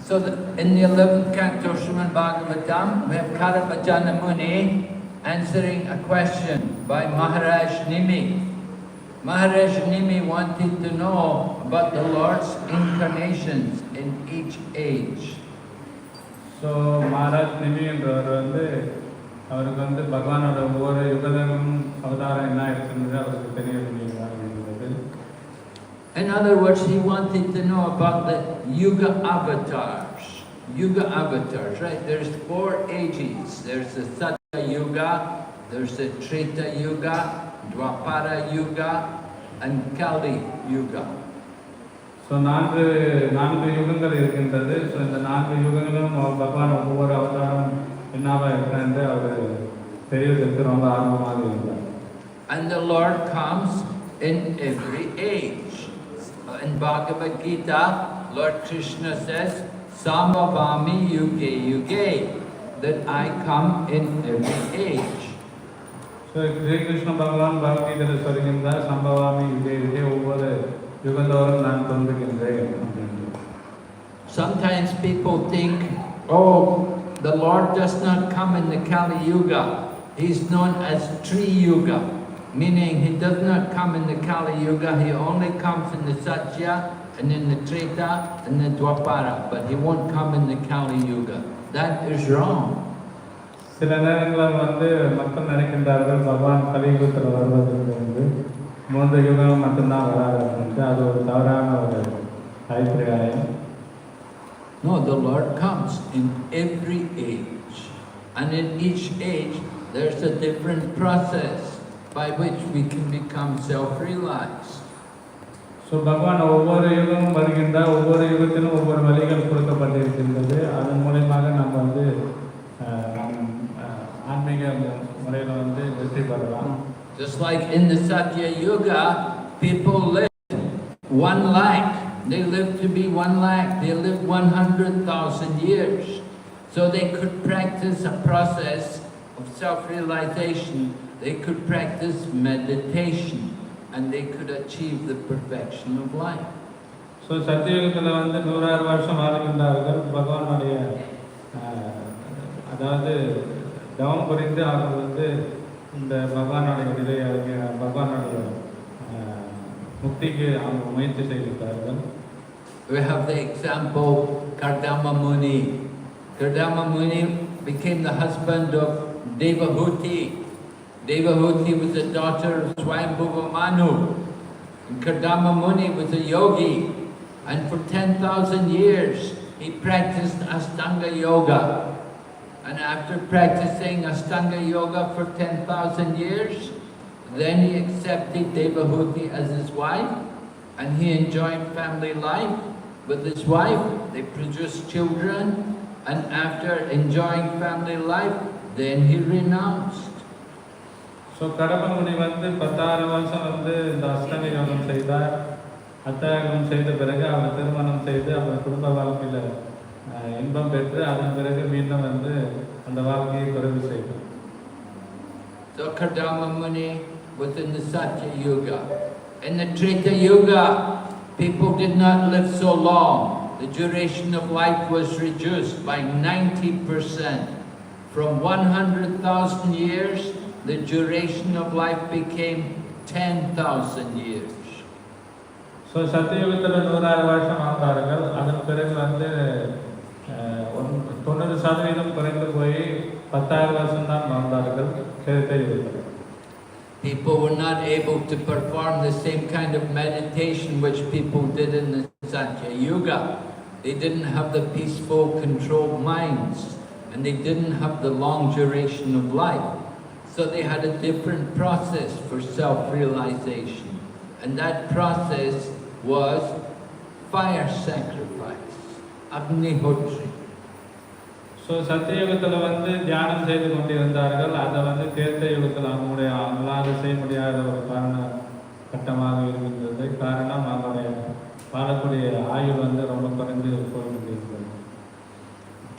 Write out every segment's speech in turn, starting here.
So in the 11th canto Srimad Bhagavatam, we have Karabhajana Muni answering a question by Maharaj Nimi. Maharaj Nimi wanted to know about the Lord's incarnations in each age. So Maharaj Nimi என்றவர் அவருக்கு பகவானோட ஒவ்வொரு யுகத்திலும் அவதாரம் என்ன இருக்குன்னு அவருக்கு தெரிய வேண்டியதாக இருந்தது. In other words, he wanted to know about the Yuga avatars. Yuga avatars, right? There's 4 ages. There's the Satya Yuga, there's the Treta Yuga, Dwapara Yuga, and Kali Yuga. So நான்கு யுகங்கள் இருக்கின்றது. So இந்த 4 யுகங்களும் பகவான் ஒவ்வொரு அவதாரம் என்னவா இருக்கான்னு அவர் தெரிவதற்கு ரொம்ப ஆர்வமாக இருந்தார். And the Lord comes in every age. In Bhagavad Gita, Lord Krishna says, Sambhavami yuge yuge, that I come in every age. So Sri Krishna Bhagavan Bhagavad Gita சொல்கின்றார் சம்பவாமி யுகே யுகே ஒவ்வொரு யுகந்தோறும் நான் தோன்றுகின்றேன். Sometimes people think, oh, the Lord does not come in the Kali Yuga. He's known as Tri Yuga. Meaning he does not come in the Kali Yuga, he only comes in the Satya and in the Treta and the Dwapara, but he won't come in the Kali Yuga. That is wrong. சில நேரங்களில் மக்கள் நினைக்கின்றார்கள் பகவான் கலியுகத்தில் வருவதற்கு 3 யுகம் மட்டும்தான் வராது. அது ஒரு தவறான ஒரு அபிப்பிராயம். No, the Lord comes in every age. And in each age, there's a different process by which we can become self-realized. So பகவான் ஒவ்வொரு யுகமும் வருகின்றார். ஒவ்வொரு யுகத்திலும் ஒவ்வொரு வழிகள் கொடுக்கப்பட்டிருக்கின்றது. அதன் மூலமாக நம்ம ஆன்மீக முறையில் வெற்றி பெறலாம். Just like in the Satya Yuga, people lived 1 lakh. They lived to be 1 lakh. They lived 100,000 years. So they could practice a process of self-realization. They could practice meditation and they could achieve the perfection of life. So சத்தியுகத்தில் 100,000 வருஷம் வாழ்கின்றார்கள். பகவானுடைய அதாவது தவம் புரிந்து அவர் இந்த பகவானுடைய நிலையை பகவானுடைய முக்திக்கு அவங்க முயற்சி செய்திருக்கிறார்கள். We have the example Kardama Muni. Kardama Muni became the husband of Devahuti. Devahuti was the daughter of Swayambhuva Manu. And Kardama Muni was a yogi. And for 10,000 years, he practiced Ashtanga Yoga. And after practicing Ashtanga Yoga for 10,000 years, then he accepted Devahuti as his wife. And he enjoyed family life with his wife. They produced children. And after enjoying family life, then he renounced. So Kadama Muni 16 வருஷம் இந்த அஷ்டங்க யோகம் செய்தார். அஷ்டயோகம் செய்த பிறகு அவர் திருமணம் செய்து அவர் குடும்ப வாழ்க்கையில் இன்பம் பெற்று அதன் பிறகு மீண்டும் அந்த வாழ்க்கையை குறைவு செய்தார். So Kardama Muni was in the Satya Yuga. In the Treta Yuga, people did not live so long. The duration of life was reduced by 90%. From 100,000 years, the duration of life became 10,000 years. So சத்தியுகத்தில் 100,000 வருஷம் வாழ்ந்தார்கள். அதன் பிறகு 90% குறைந்து போய் 10,000 வருஷம் தான் வாழ்ந்தார்கள். People were not able to perform the same kind of meditation which people did in the Satya Yuga. They didn't have the peaceful, controlled minds, and they didn't have the long duration of life. So they had a different process for self-realization. And that process was fire sacrifice, Agnihotri. So சத்தியுகத்தில் தியானம் செய்து கொண்டிருந்தார்கள். அதை தேர்த்த யுகத்தில் அவங்களால செய்ய முடியாத ஒரு கட்டமாக இருக்கின்றது. காரணம் அவங்களுடைய வாழக்கூடிய ஆயுள் ரொம்ப குறைந்து போய்கொண்டிருக்கிறது.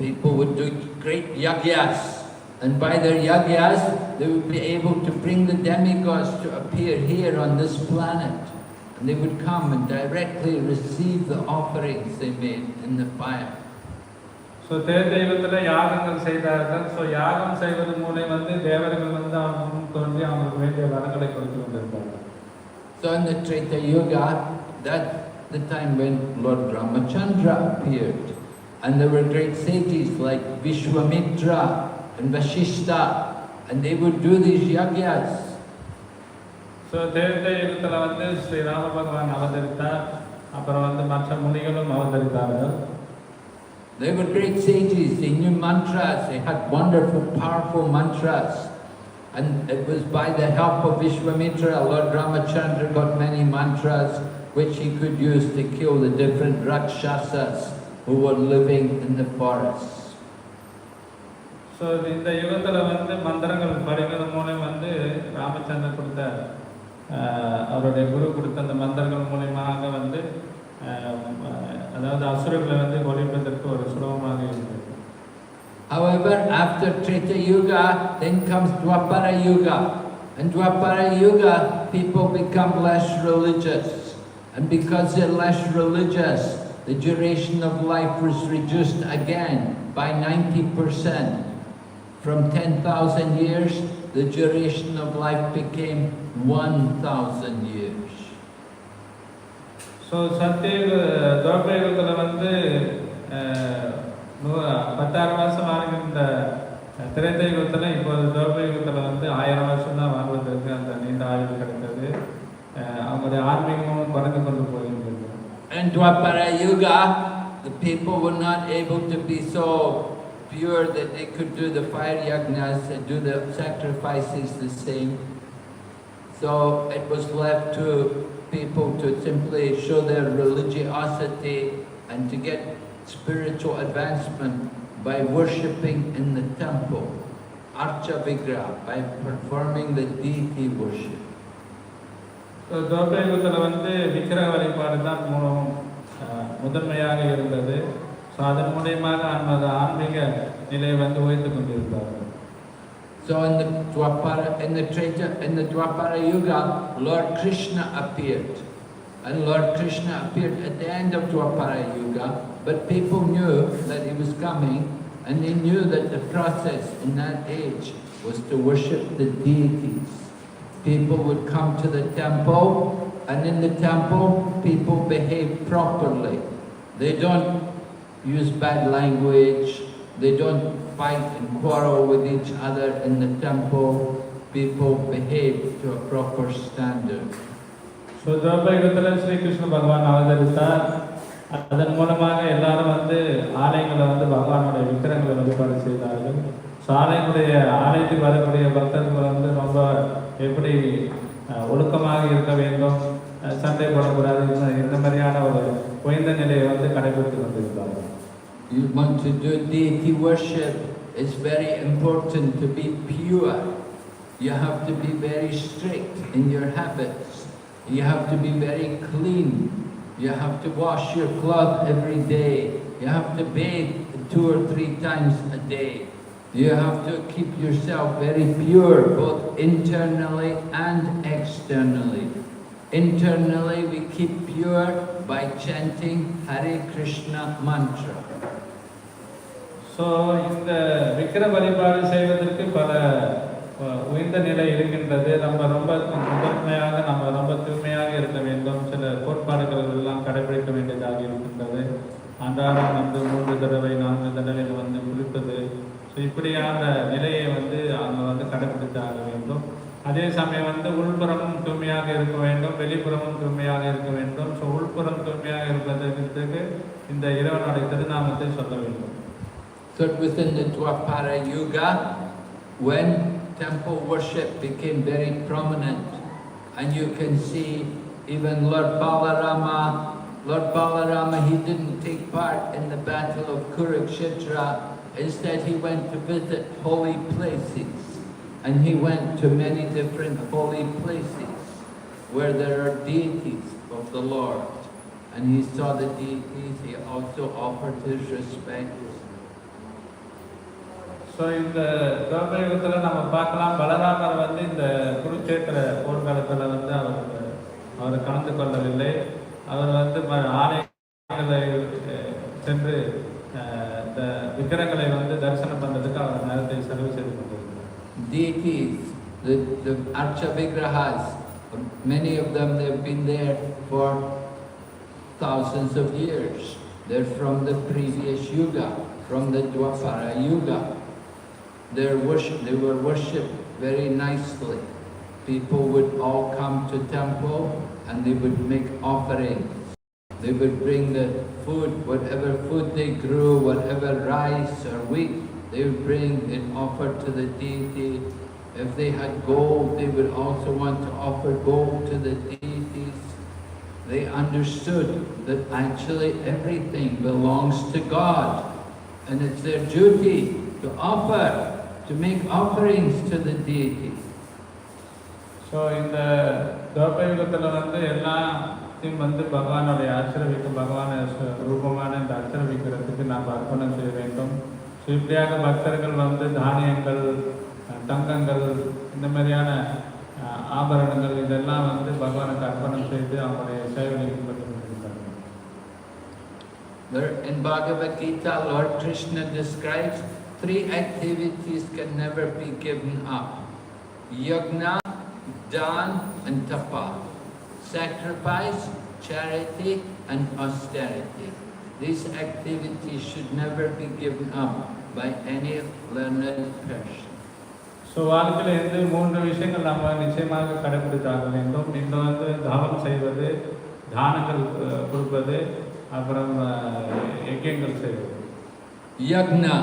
People would do great yagyas, and by their yagyas they would be able to bring the demigods to appear here on this planet. And they would come and directly receive the offerings they made in the fire. So தேவதெய்வத்தில் யாகங்கள் செய்தார்கள். So யாகம் செய்வது மூலம் வந்து தேவர்கள் வந்து அவங்க முன் தோன்றி அவங்களுக்கு வேண்டிய வரங்களை கொடுத்து கொண்டிருந்தார்கள். So in the Treta Yuga, that's the time when Lord Ramachandra appeared. And there were great sages like Vishwamitra and Vashishta, and they would do these yagyas. So தேவதெய்வத்தில் வந்து ஸ்ரீ ராம பகவான் அவதரித்தார். அப்புறம் வந்து மற்ற முனிகளும் அவதரித்தார்கள். They were great sages, they knew mantras, they had wonderful, powerful mantras. And it was by the help of Vishwamitra, Lord Ramachandra got many mantras which he could use to kill the different Rakshasas who were living in the forests. So இந்த யுகத்தில் வந்து மந்திரங்கள் படிக்கிறது மூலம் வந்து ராமச்சந்திரன் கொடுத்த அவருடைய குரு கொடுத்த அந்த மந்திரங்கள் மூலமாக வந்து அதாவது அசுரர்களை வந்து ஒழிப்பதற்கு ஒரு சுலபமாக இருந்தது. However, after Treta Yuga, then comes Dwapara Yuga. In Dwapara Yuga, people become less religious. And because they're less religious, the duration of life was reduced again by 90%. From 10,000 years, the duration of life became 1,000 years. So துவாபரயுகத்தில் வந்து 10,000 வருஷம் ஆகின்ற திரேதா யுகத்தில் இப்போது துவாபரயுகத்தில் வந்து 1000 வருஷம் தான் வாழ்வதற்கு அந்த நீண்ட ஆயுள் கிடைத்தது. அவங்களுடைய ஆன்மீகமும் குறைந்து கொண்டு போகின்றது. In Dwapara Yuga, the people were not able to be so pure that they could do the fire yagnas and do the sacrifices the same. So it was left to people to simply show their religiosity and to get spiritual advancement by worshipping in the temple, Archa Vigraha, by performing the deity worship. துவாபரயுகத்தில் வந்து விக்கிரக வழிபாடு தான் முதன்மையாக இருந்தது. So அதன் மூலியமாக ஆன்மீக நிலையை வந்து உயர்த்து கொண்டிருந்தார்கள். So in the Dwapara Yuga, Lord Krishna appeared. And Lord Krishna appeared at the end of Dwapara Yuga, but people knew that he was coming, and they knew that the process in that age was to worship the deities. People would come to the temple, and in the temple, people behave properly. They don't use bad language, they don't fight and quarrel with each other in the temple. People behave to a proper standard. So துவாபரயுகத்தில் ஸ்ரீகிருஷ்ண பகவான் அவதரித்தார். அதன் மூலமாக எல்லாரும் வந்து ஆலயங்களை வந்து பகவானுடைய விக்கிரகங்களை வழிபாடு செய்தார்கள். ஸோ ஆலயத்துக்கு வரக்கூடிய பக்தர்கள் வந்து ரொம்ப எப்படி ஒழுக்கமாக இருக்க வேண்டும், சண்டை போடக்கூடாது, இந்த மாதிரியான ஒரு உயர்ந்த நிலையை வந்து கடைபிடித்து கொண்டிருந்தார்கள். You want to do deity worship, it's very important to be pure. You have to be very strict in your habits. You have to be very clean. You have to wash your cloth every day. You have to bathe 2 or 3 times a day. You have to keep yourself very pure, both internally and externally. Internally, we keep pure by chanting Hare Krishna mantra. So இந்த விக்கிர வழிபாடு செய்வதற்கு பல உயர்ந்த நிலை இருக்கின்றது. நம்ம ரொம்ப முதன்மையாக நம்ம ரொம்ப தூய்மையாக இருக்க வேண்டும். சில கோட்பாடுகள் எல்லாம் கடைபிடிக்க வேண்டியதாக இருக்கின்றது. அன்றாடம் வந்து 3 தடவை 4 தடவை வந்து குளிப்பது. ஸோ இப்படியான நிலையை வந்து அவங்க வந்து கடைபிடித்தாக வேண்டும். அதே சமயம் வந்து உள்புறமும் தூய்மையாக இருக்க வேண்டும், வெளிப்புறமும் தூய்மையாக இருக்க வேண்டும். ஸோ உள்புறம் தூய்மையாக இருப்பதற்கு இந்த இறைவனுடைய திருநாமத்தை சொல்ல வேண்டும். So it was in the Dwapara Yuga when temple worship became very prominent, and you can see even Lord Balarama, he didn't take part in the battle of Kurukshetra. Instead, he went to visit holy places, and he went to many different holy places where there are deities of the Lord, and he saw the deities. He also offered his respects. So இந்த துவாபரயுகத்தில் நம்ம பார்க்கலாம், பலராமர் வந்து இந்த குருக்ஷேத்திர போர்க்காலத்தில் வந்து அவர் அவர் கலந்து கொள்ளவில்லை. அவர் வந்து ஆலயங்களை சென்று இந்த விக்கிரங்களை வந்து தரிசனம் பண்ணுறதுக்கு அவர் நேரத்தை செலவு செய்து கொண்டிருக்கிறார். Deities, the Archa Vigrahas, many of them, they've been there for thousands of years. They're from the previous Yuga, from the Dwapara Yuga. They were worshipped very nicely. People would all come to temple and they would make offerings. They would bring the food, whatever food they grew, whatever rice or wheat, they would bring it offered to the deity. If they had gold, they would also want to offer gold to the deities. They understood that actually everything belongs to God, and it's their duty to offer, to make offerings to the deity. So இந்த துவாபரயுகத்தில் வந்து எல்லாத்தையும் வந்து பகவானுடைய ஆசிரவிக்கும் பகவான ரூபமான இந்த ஆசிரவிக்கிறதுக்கு நாம் அர்ப்பணம் செய்ய வேண்டும். ஸோ இப்படியாக பக்தர்கள் வந்து தானியங்கள், தங்கங்கள், இந்த மாதிரியான ஆபரணங்கள் இதெல்லாம் வந்து பகவானுக்கு அர்ப்பணம் செய்து அவங்களுடைய சேவையை ஈடுபட்டு கொண்டிருக்கிறார்கள். In Bhagavad Gita, Lord Krishna describes 3 activities can never be given up: yajna, dan, and tapa. Sacrifice, charity, and austerity. These activities should never be given up by any learned person. So வாழ்க்கையில் இருந்து 3 விஷயங்கள் நம்ம நிச்சயமாக கடைபிடித்தாக வேண்டும். இந்த வந்து தவம் செய்வது, தானங்கள் கொடுப்பது, அப்புறம் யஜ்ஞங்கள் செய்வது. Yajna,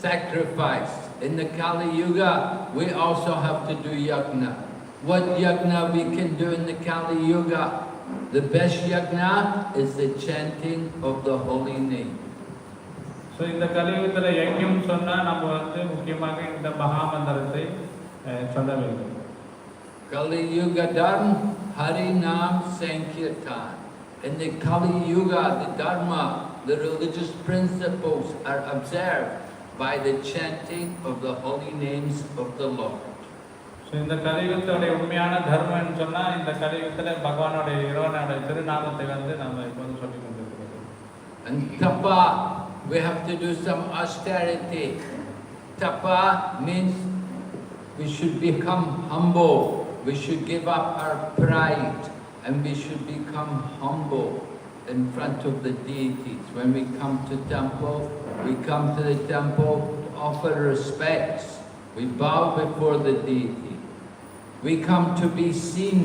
sacrifice. In the Kali Yuga, we also have to do yajna. What yajna we can do in the Kali Yuga? The best yajna is the chanting of the holy name. So இந்த கலியுகத்தில் யஜ்ஞம் சொன்னால் நம்ம வந்து முக்கியமாக இந்த மகாமந்திரத்தை சொல்ல வேண்டும். Kali Yuga Dharma, Hari Nam Sankirtan. In the Kali Yuga, the Dharma, the religious principles are observed by the chanting of the holy names of the Lord. So இந்த கலியுகத்தோடைய உண்மையான தர்மம்னு சொன்னால் இந்த கலியுகத்தில் பகவானுடைய இறைவனுடைய திருநாமத்தை வந்து நம்ம இப்போது சொல்லிக் கொண்டிருக்கிறோம். And tapa, we have to do some austerity. Tapa means we should become humble. We should give up our pride and we should become humble in front of the deities. When we come to the temple to offer respects. We bow before the deity. We come to be seen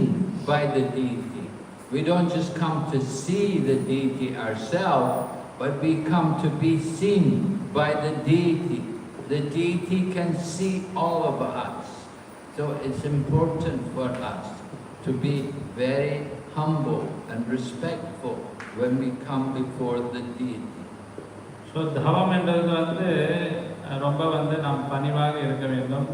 by the deity. We don't just come to see the deity ourselves, but we come to be seen by the deity. The deity can see all of us. So it's important for us to be very humble and respectful when we come before the deity. So தவம் என்றது வந்து ரொம்ப வந்து நாம் பணிவாக இருக்க வேண்டும்.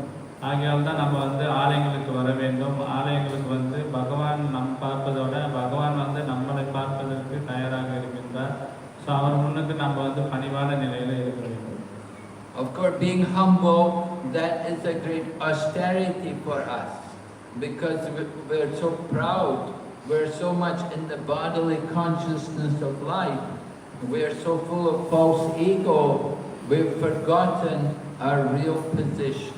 ஆகையால் தான் நம்ம வந்து ஆலயங்களுக்கு வர வேண்டும். ஆலயங்களுக்கு வந்து பகவான் நம் பார்ப்பதோட பகவான் வந்து நம்மளை பார்ப்பதற்கு தயாராக இருக்கின்றார். ஸோ அவர் முன்னுக்கு நம்ம வந்து பணிவான நிலையில் இருக்க வேண்டும். Of course, being humble, that is a great austerity for us, because we're so proud, we're so much in the bodily consciousness of life, we're so full of false ego, we've forgotten our real position.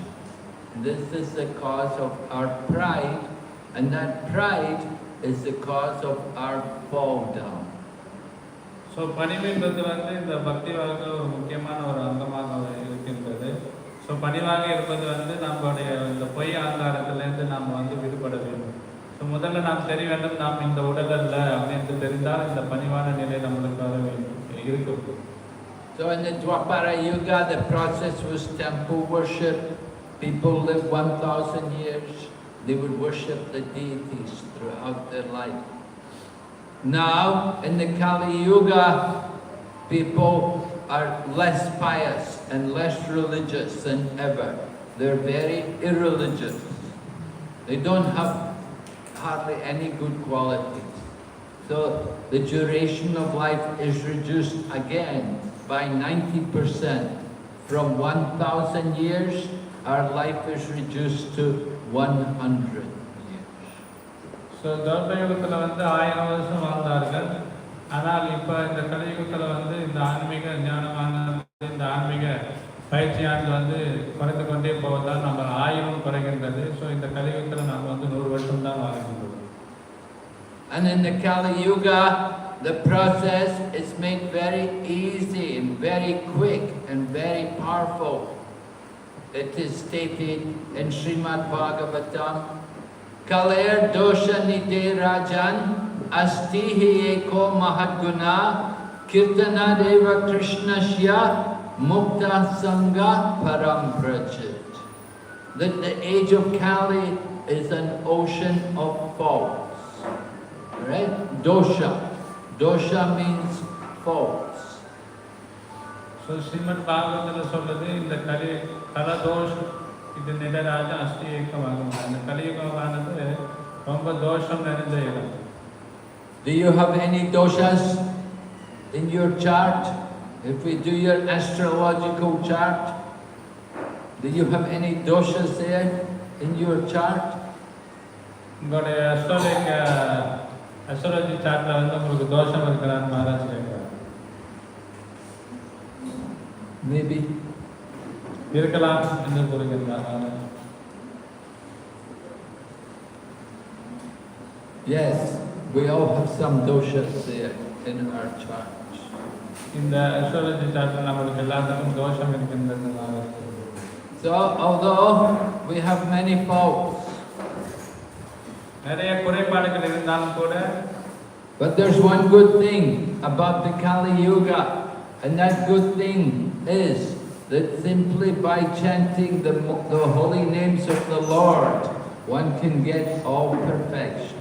This is the cause of our pride, and that pride is the cause of our fall down. So பணிவுன்றது வந்து இந்த பக்தி வாழ்க்கை ஒரு முக்கியமான ஒரு அங்கமாக இருக்கின்றது. ஸோ பணிவாக இருப்பது வந்து நம்மளுடைய இந்த பொய் அகங்காரத்திலேருந்து நாம் வந்து விடுபட வேண்டும். ஸோ முதல்ல நாம் தெரிய வேண்டும், நாம் இந்த உடல் அல்ல அப்படின்னு தெரிந்தால் இந்த பணிவான நிலை நம்மளுக்காக இருக்கும். So in the Dwapara Yuga, the process was temple worship. People lived 1,000 years. They would worship the deities throughout their life. Now, in the Kali Yuga, people are less pious and less religious than ever. They're very irreligious. They don't have hardly any good qualities. So the duration of life is reduced again by 90%. From 1,000 years, our life is reduced to 100 years. So தோல்பயுகத்தில் வந்து 1000 வருஷம் வாழ்ந்தார்கள். ஆனால் இப்போ இந்த கலியுகத்தில் வந்து இந்த ஆன்மீக ஞானமானது, இந்த ஆன்மீக பயிற்சியானது வந்து குறைந்து கொண்டே போவதால் நம்ம ஆயுளும் குறைகின்றது. ஸோ இந்த கலியுகத்தில் நம்ம வந்து 100 வருஷம் தான் வாழ்கின்றோம். And in the Kali Yuga, the process is made very easy and very quick and very powerful. It is stated in Srimad Bhagavatam, Kaler dosha nide rajan astihi eko mahadguna kirtana deva krishnasya mukta sangha param prachit. That the age of Kali is an ocean of faults. Right? Dosha. Dosha means faults. So Srimad பாகவத்தில் சொல்றது இந்த கலதோஷ் இது நிலராஜ அஷ்டி ஏக்கமாகும். அந்த கலியுகமானது ரொம்ப தோஷம் நிறைந்த இடம். Do you have any doshas in your chart? If we do your astrological chart, do you have any doshas there in your chart? உங்களுடைய அஸ்ட்ராலஜி சார்ட்டில் வந்து உங்களுக்கு தோஷம் இருக்கிறான்னு மகாராஜ் கேட்குறாரு. Maybe. இருக்கலாம் என்று கூறுகிறார். Yes, we all have some doshas there in our charts. இந்த அஸ்ட்ராலஜி சார்ட்டில் நம்மளுக்கு எல்லாத்துக்கும் தோஷம் இருக்கின்றது. So, although we have many faults, நிறைய குறைபாடுகள் இருந்தாலும் கூட, but there's one good thing about the Kali Yuga, and that good thing is that simply by chanting the holy names of the Lord, one can get all perfection.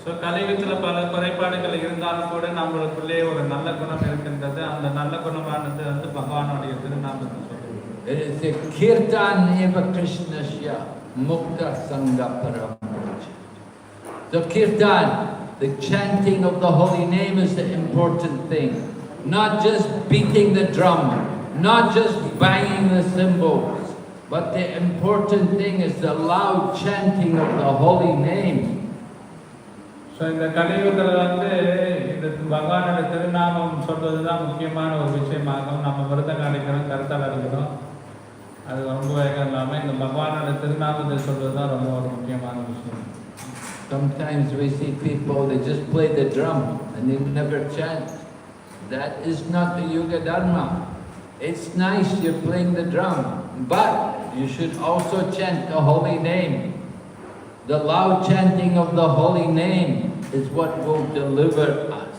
So கலியுகத்தில் பல குறைபாடுகள் இருந்தாலும் கூட நம்மளுக்குள்ளே ஒரு நல்ல குணம் இருக்கின்றது. அந்த நல்ல குணமானது வந்து பகவானுடைய திருநாமத்தை சொல்லுது. It is the kirtan eva krishnasya mukta sangha param. The kirtan, the chanting of the holy name is the important thing. Not just beating the drum, not just banging the cymbals, but the important thing is the loud chanting of the holy name. So இந்த கலியுகத்தில் வந்து இந்த பகவானோட திருநாமம் சொல்வது தான் முக்கியமான ஒரு விஷயமாகும். நம்ம விரதம் அடிக்கணும், கருத்தால் அடிக்கணும், அது ரொம்ப வேகம் இல்லாமல் இந்த பகவானோட திருநாமத்தை சொல்வது தான் ரொம்ப ஒரு முக்கியமான விஷயம். Sometimes we see people, they just play the drum and they never chant. That is not the Yuga Dharma. It's nice you're playing the drum, but you should also chant the holy name. The loud chanting of the holy name is what will deliver us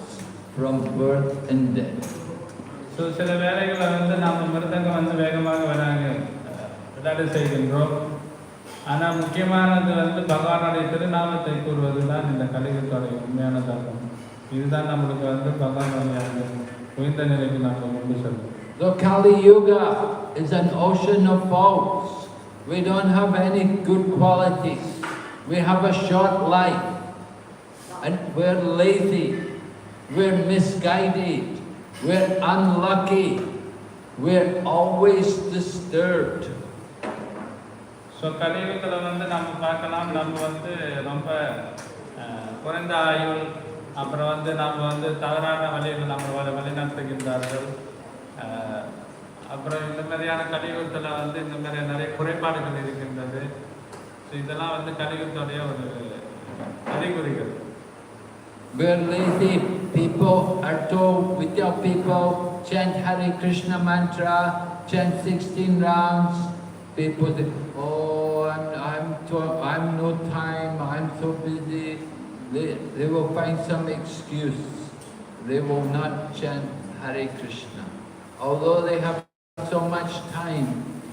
from birth and death. So சில வேளைகளில் வந்து நம்ம மிருதங்கம் வந்து வேகமாக விளையாட செய்கின்றோம். ஆனால் முக்கியமானது வந்து பகவானுடைய திருநாமத்தை கூறுவது தான் இந்த கலியுகத்துடைய உண்மையான தர்மம். இதுதான் நம்மளுக்கு வந்து பகவானுடைய உயர்ந்த நிலைக்கு நம்ம கொண்டு செல்லும். The Kali Yuga is an ocean of faults. We don't have any good qualities. We have a short life. And we're lazy. We're misguided. We're unlucky. We're always disturbed. So கலியுகத்தில் வந்து நம்ம பார்க்கலாம், நம்ம வந்து ரொம்ப குறைந்த ஆயுள், அப்புறம் வந்து நம்ம வந்து தவறான வழியில் நம்ம வழிநடத்துகின்றார்கள். அப்புறம் இந்த மாதிரியான கலியுகத்தில் வந்து இந்த மாதிரி நிறைய குறைபாடுகள் இருக்கின்றது. ஸோ இதெல்லாம் வந்து கலியுகத்துடைய ஒரு அறிகுறிகள். We're lazy. People are told, we tell people, chant Hare Krishna mantra, chant 16 rounds. People say, oh, I'm no time, I'm so busy. They will find some excuse. They will not chant Hare Krishna. Although they have so much time,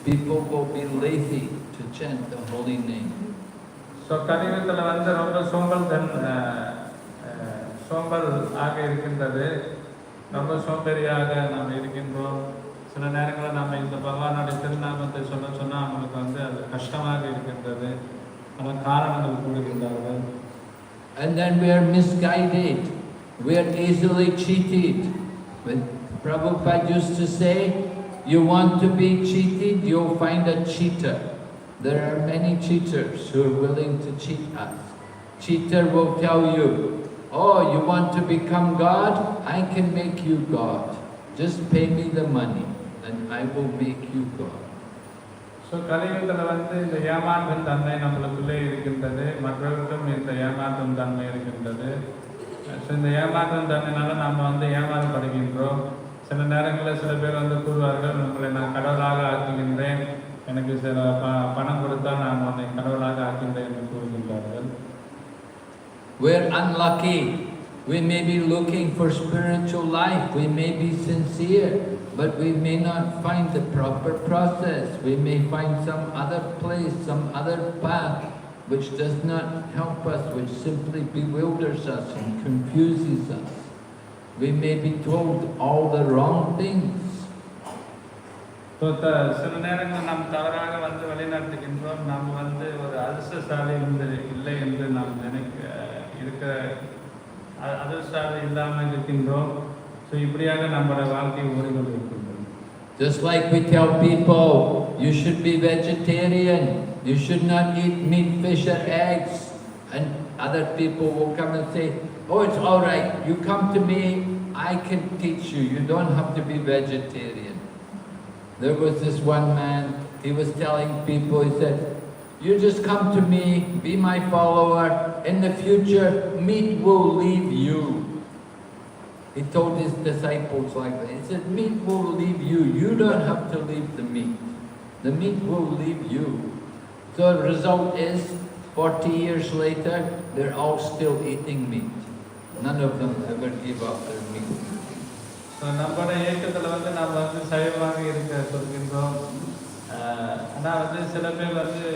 people will be lazy to chant the holy name. So கலியுகத்தில் வந்து ரொம்ப சோம்பல் ஆக இருக்கின்றது. ரொம்ப சோம்பேறியாக நாம் இருக்கின்றோம். சில நேரங்களில் நம்ம இந்த பகவானுடைய திருநாமத்தை சொன்னால் அவங்களுக்கு வந்து அது கஷ்டமாக இருக்கின்றது. பல காரணங்கள் கூறுகின்றார்கள். And then we are misguided. We are easily cheated. When Prabhupada used to say, you want to be cheated, you'll find a cheater. There are many cheaters who are willing to cheat us. cheater will tell you, oh, you want to become God? I can make you God. Just pay me the money and I will make you God. So கலியுகத்தில் வந்து இந்த ஏமாற்றும் தன்மை நம்மளுக்குள்ளே இருக்கின்றது, மற்றவர்களுக்கும் இந்த ஏமாற்றும் தன்மை இருக்கின்றது. ஸோ இந்த ஏமாற்றும் தன்மையினால நம்ம வந்து ஏமாறப்படுகின்றோம். சில நேரங்களில் சில பேர் வந்து கூறுவார்கள், உங்களை நான் கடவுளாக ஆக்குகின்றேன், எனக்கு சில பணம் கொடுத்தால் நான் உன்னை கடவுளாக ஆக்கின்றேன் என்று கூறுகின்றார்கள். We're unlucky. We may be looking for spiritual life, we may be sincere, but we may not find the proper process. We may find some other place, some other path which does not help us, which simply bewilders us and confuses us. We may be told all the wrong things. சில நேரங்கள் நாம் தவறாக வந்து வழிநடத்துகின்றோம். நாம் வந்து ஒரு அதிர்ஷ்டசாலி இல்லை என்று நாம் இருக்க அதிர்ஷ்டாலை இல்லாமல் இருக்கின்றோம். ஸோ இப்படியாக நம்மளோட வாழ்க்கை ஓடிக்கொண்டு இருக்கின்றோம். Just like we tell people, you should be vegetarian, you should not eat meat, fish or eggs, and other people will come and say, oh, it's all right, you come to me, I can teach you, you don't have to be vegetarian. There was this one man, he was telling people, he said, you just come to me, be my follower, in the future, meat will leave you. He told his disciples like that. He said, meat will leave you. You don't have to leave the meat. The meat will leave you. So the result is, 40 years later, they're all still eating meat. None of them ever gave up their meat. So நம்மளோட இயக்கத்தில் வந்து நாம் வந்து சைவமாக இருக்க சொல்கின்றோம். ஆனால் வந்து சில பேர் வந்து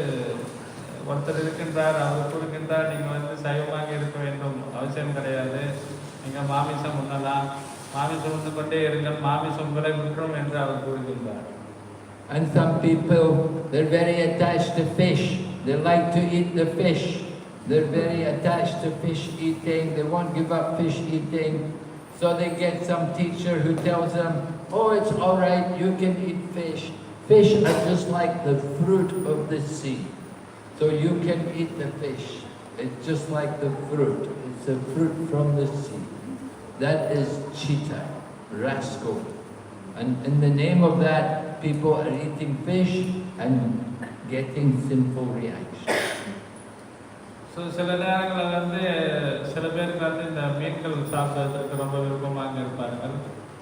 ஒருத்தர் இருக்கின்றார், அவர் கூறுகின்றார், நீங்கள் வந்து சைவமாக இருக்க வேண்டும் அவசியம் கிடையாது, நீங்கள் மாமிசம் உண்ணலாம், மாமிசம் உண்ணு கொண்டே இருங்கள், மாமிசம் உங்களை விட்டுரும் என்று அவர் கூறுகின்றார். And some people, they're very attached to fish. They like to eat the fish. They're very attached to fish eating. They won't give up fish eating. So they get some teacher who tells them, oh, it's all right, you can eat fish. Fish are just like the fruit of the sea. So you can eat the fish. It's just like the fruit. It's a fruit from the sea. That is cheetah, rascal. And in the name of that, people are eating fish and getting sinful reactions. So சில நேரங்களில் வந்து சில பேருக்கு வந்து இந்த மீன்கள் சாப்பிடுவதற்கு ரொம்ப விருப்பமாக இருப்பார்கள்.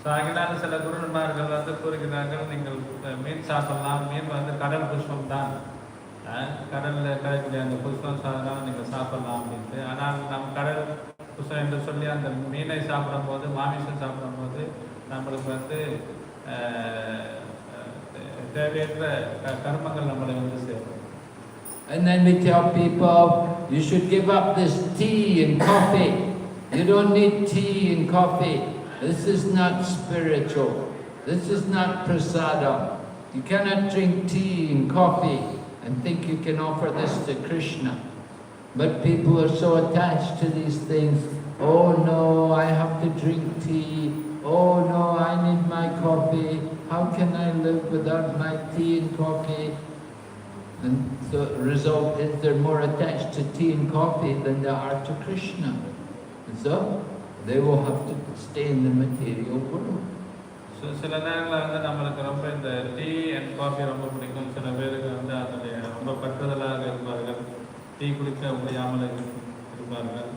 ஸோ அதனால் சில குருமார்கள் வந்து கூறுகிறார்கள், நீங்கள் மீன் சாப்பிடலாம், மீன் வந்து கடல் புஷ்பம் தான், கடலில் கிடைக்கக்கூடிய அந்த புஷ்பம் சாப்பிடலாம், நீங்கள் சாப்பிடலாம் அப்படின்ட்டு. ஆனால் நம்ம கடல் புஷ்பம் என்று சொல்லி அந்த மீனை சாப்பிடும் போது, மாமிசம் சாப்பிடும் போது நம்மளுக்கு வந்து தேவையற்ற கர்மங்கள் நம்மளை வந்து சேரும். And then we tell people, you should give up this tea and coffee. You don't need tea and coffee. This is not spiritual. This is not prasadam. You cannot drink tea and coffee and think you can offer this to Krishna. But people are so attached to these things. Oh no, I have to drink tea. Oh no, I need my coffee. How can I live without my tea and coffee? And the result is they're more attached to tea and coffee than they are to Krishna. And so they will have to stay in the material world. So சில நேரங்களில் வந்து நம்மளுக்கு ரொம்ப இந்த tea and coffee ரொம்ப பிடிக்கும். சில பேருக்கு வந்து அதனுடைய ரொம்ப பற்றுதலாக இருப்பார்கள், டீ குடிக்க முடியாமல் இருப்பார்கள்.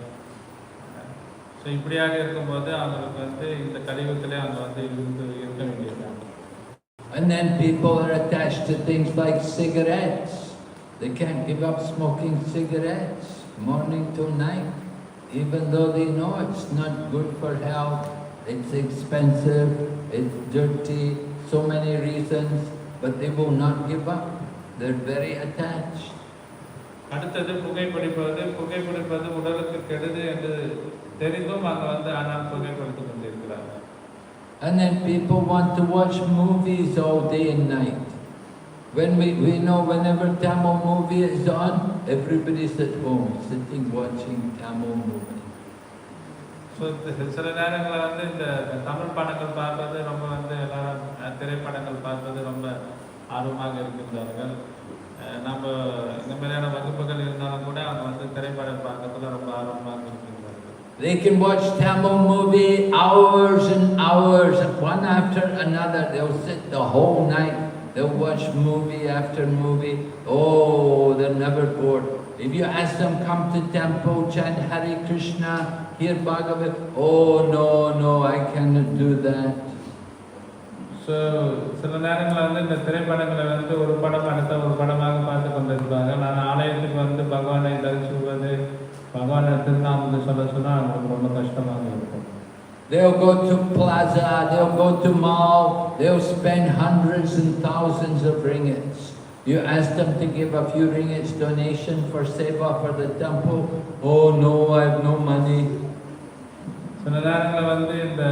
ஸோ இப்படியாக இருக்கும்போது அவங்களுக்கு வந்து இந்த கலியுகத்திலே அவங்க வந்து இருக்க வேண்டியது. And then people are attached to things like cigarettes. They can't give up smoking cigarettes morning till night, even though they know it's not good for health, it's expensive, it's dirty, so many reasons, but they will not give up. They're very attached. அடுத்தது புகைப்பிடிப்பது உடலுக்கு கெடுது என்று தெரிந்தும் அவங்க வந்து ஆனால் புகைப்பிடித்துக் கொண்டிருக்கிறார்கள். And then people want to watch movies all day and night. When we know whenever Tamil movie is on, everybody's at home sitting watching Tamil movie. So சில நேரங்களில் வந்து இந்த தமிழ் படங்கள் பார்ப்பது ரொம்ப வந்து எல்லாரும் திரைப்படங்கள் பார்ப்பது ரொம்ப ஆர்வமாக இருக்கின்றார்கள். நம்ம இந்த மாதிரியான வகுப்புகள் இருந்தாலும் கூட அவங்க வந்து திரைப்படம் பார்க்கறதுல ரொம்ப ஆர்வமாக இருக்கின்றார்கள். They can watch Tamil movie hours and hours, one after another. They'll sit the whole night. They'll watch movie after movie. Oh, they're never bored. If you ask them, come to temple, chant Hare Krishna, hear Bhagavad, oh no, I cannot do that. So சில நேரங்களில் வந்து இந்த திரைப்படங்களை வந்து ஒரு படம் அடுத்த ஒரு படமாக பார்த்து கொண்டிருப்பாங்க. நான் ஆலயத்துக்கு வந்து பகவானை தரிசிப்பது, பகவானை திருநாமத்தை சொல்ல சொன்னால் அவங்களுக்கு ரொம்ப கஷ்டமாக இருக்கும். They'll go to plaza, they'll go to mall, they'll spend hundreds and thousands of ringgits. You ask them to give a few ringgits donation for seva for the temple. Oh no, I have no money. சில நேரங்களில் வந்து இந்த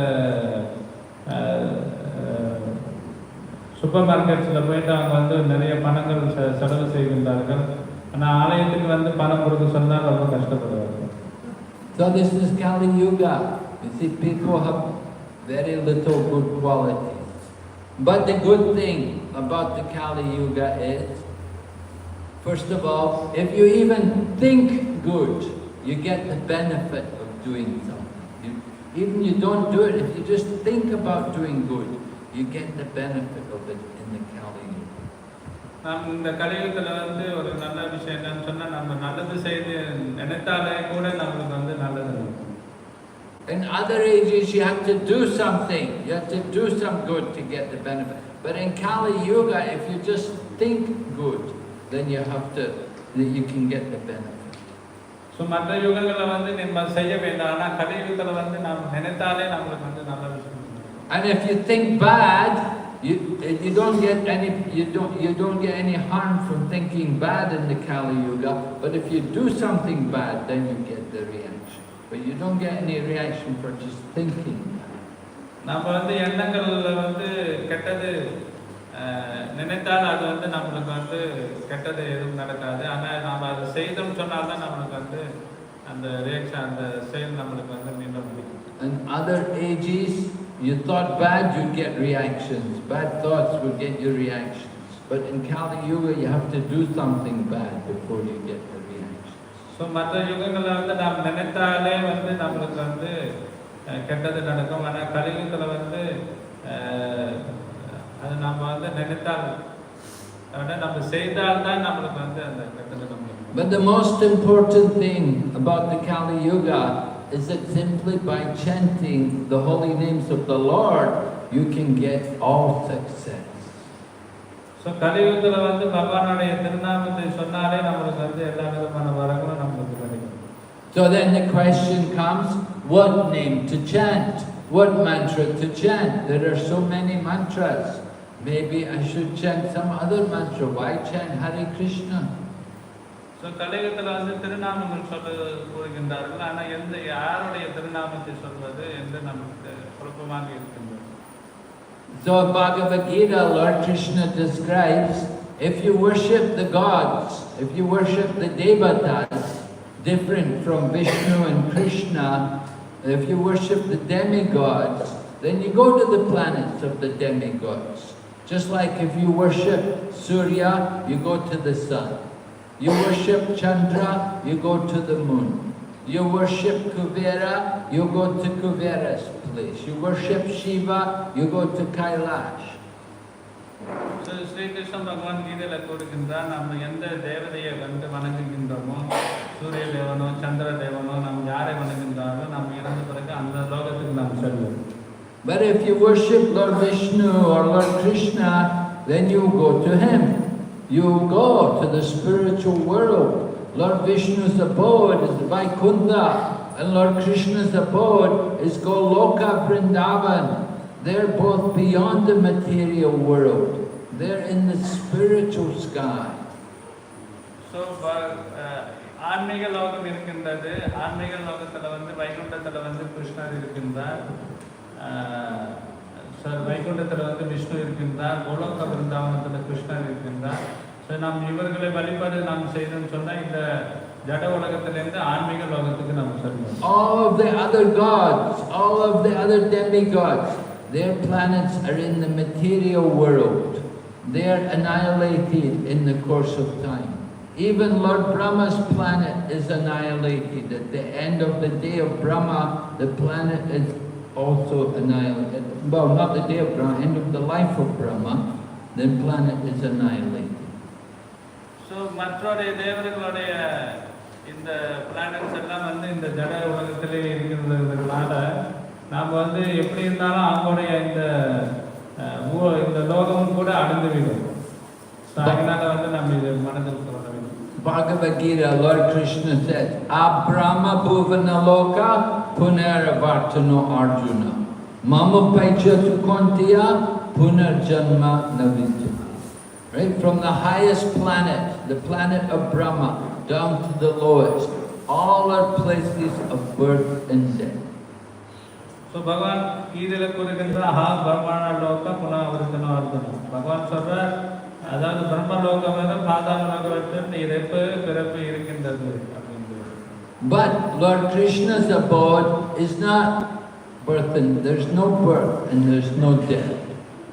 super மார்க்கெட்ஸில் போயிட்டு அவங்க வந்து நிறைய பணங்கள் செலவு செய்கின்றார்கள். ஆனால் ஆலயத்துக்கு வந்து பணம் கொடுக்க சொன்னால் ரொம்ப கஷ்டப்படுவார்கள். So this is Kali Yuga. You see, people have very little good qualities. But the good thing about the Kali Yuga is, first of all, if you even think good, you get the benefit of doing something. Even you don't do it, if you just think about doing good, you get the benefit of it in the Kali Yuga. நாம் இந்த கலியுகத்தில் வந்து ஒரு நல்ல விஷயம் என்னன்னு சொன்னால், நம்ம நல்லது செய்து நினைத்தாலே கூட நம்மளுக்கு வந்து நல்லது. In other ages, you have to do something. You have to do some good to get the benefit. But in Kali Yuga, if you just think good, then you can get the benefit. So மற்ற யுகங்களில் வந்து நம்ம செய்ய வேண்டாம். ஆனால் கலியுகத்தில் வந்து நாம் நினைத்தாலே நம்மளுக்கு வந்து நல்ல விஷயம். And if you think bad, you don't get any harm from thinking bad in the Kali Yuga. But if you do something bad, then you get the reaction. But you don't get any reaction for just thinking. நம்ம வந்து எண்ணங்கள்ல வந்து கெட்டது நினைத்தால் அது வந்து நம்மளுக்கு வந்து கெட்டது எதுவும் நடக்காது. ஆனால் நாம் அதை செய்தோம்னு சொன்னால்தான் நம்மளுக்கு வந்து அந்த ரியாக்ஷன், அந்த செயல் நம்மளுக்கு வந்து மீண்டும் முடியும். In other ages, you thought bad, you get reactions. Bad thoughts will get you reactions. But in Kali Yuga, you have to do something bad before you get the reactions. So மற்ற யுகங்களில் வந்து நாம் நினைத்தாலே வந்து நம்மளுக்கு வந்து கெட்டது நடக்கும். ஆனால் கலியுகத்தில் வந்து அது நம்ம வந்து நினைத்தால் நம்ம செய்தால்தான் நம்மளுக்கு வந்து அந்த கெட்டது நம்ம. But the most important thing about the Kali Yuga is that simply by chanting the holy names of the Lord, you can get all success. So கலியுகத்தில் வந்து பகவானுடைய திருநாமத்தை சொன்னாலே நம்மளுக்கு வந்து எல்லா விதமான வரங்களும் நம்மளுக்கு கிடைக்கும். So then the question comes, what name to chant? What mantra to chant? There are so many mantras. Maybe I should chant some other mantra. Why chant Hare Krishna? So கலியுகத்தில் வந்து திருநாமங்கள் சொல்ல கூறுகின்றார்கள். ஆனால் யாருடைய திருநாமத்தை சொல்வது என்று நமக்கு குழப்பமாக இருக்கின்றது. So Bhagavad Gita, Lord Krishna describes, if you worship the gods, if you worship the devatas, different from Vishnu and Krishna, if you worship the demigods, then you go to the planets of the demigods. Just like if you worship Surya, you go to the sun. You worship Chandra, you go to the moon. You worship Kuvera, you go to Kuvera's place. You worship Shiva, you go to Kailash. So Sri Krishna Bhagavan கீதையில் கூறுகின்றார், நம்ம எந்த தேவதையை வந்து வணங்குகின்றோமோ, சூரிய தேவனோ சந்திர தேவனோ, நாம் யாரை வணங்குகின்றாரோ நாம் இறந்த பிறகு அந்த லோகத்துக்கு நாம் செல்வோம். But if you worship Lord Vishnu or Lord Krishna, then you go to him. You go to the spiritual world. Lord Vishnu's abode is Vaikuntha, and Lord Krishna's abode is Goloka Vrindavan. They're both beyond the material world. They're in the spiritual sky. So, ஆன்மீக லோகம் இருக்கின்றது. ஆன்மீக லோகத்தில் வந்து வைகுண்டத்தில் வந்து கிருஷ்ணர் இருக்கின்றார். வைகுண்டத்தில் வந்து விஷ்ணு இருக்கின்றார். கோலோக பிருந்தாவனத்தில் கிருஷ்ணர் இருக்கின்றார். ஸோ நாம் இவர்களை வழிபாடு நாம் செய்யணும்னு சொன்னால் இந்த ஜட உலகத்திலிருந்து ஆன்மீக லோகத்துக்கு நாம் செல்வோம். All of the other gods, all of the other demigods, their planets are in the material world. they are annihilated in the course of time. Even Lord Brahma's planet is annihilated. At the end of the day of Brahma, the planet is also annihilated. Well, not the day of Brahma, end of the life of Brahma, the planet is annihilated. So, மற்றொரு தேவர்களுடைய இந்த planets எல்லாம் வந்து இந்த ஜட உலகத்திலே இருக்கிறதுனால நாம் வந்து எப்படி இருந்தாலும் அவங்களுடைய இந்த லோகமும் கூட அழிந்துவிடும். அதனால வந்து நம்ம இது மனதில் கொள்ள வேண்டும். Bhagavad Gita, Lord Krishna says, Abrahma bhuvana loka punaravartano Arjuna. Mama paichyatu kontiya punarjanma navidyate. Right? From the highest planet, the planet of Brahma, down to the lowest, all are places of birth and death. So Bhagavan கீதையில கூறுகின்ற பிரம்மண லோக புனராவர்த்தன அர்த்தம். பகவான் சொல்றார், அதாவது பிரம்ம லோகம் வந்து பாதாள லோகத்தில் இறப்பு பிறப்பு இருக்கின்றது அப்படின்றது. But Lord Krishna's abode is not birth and there's no birth and there's no death.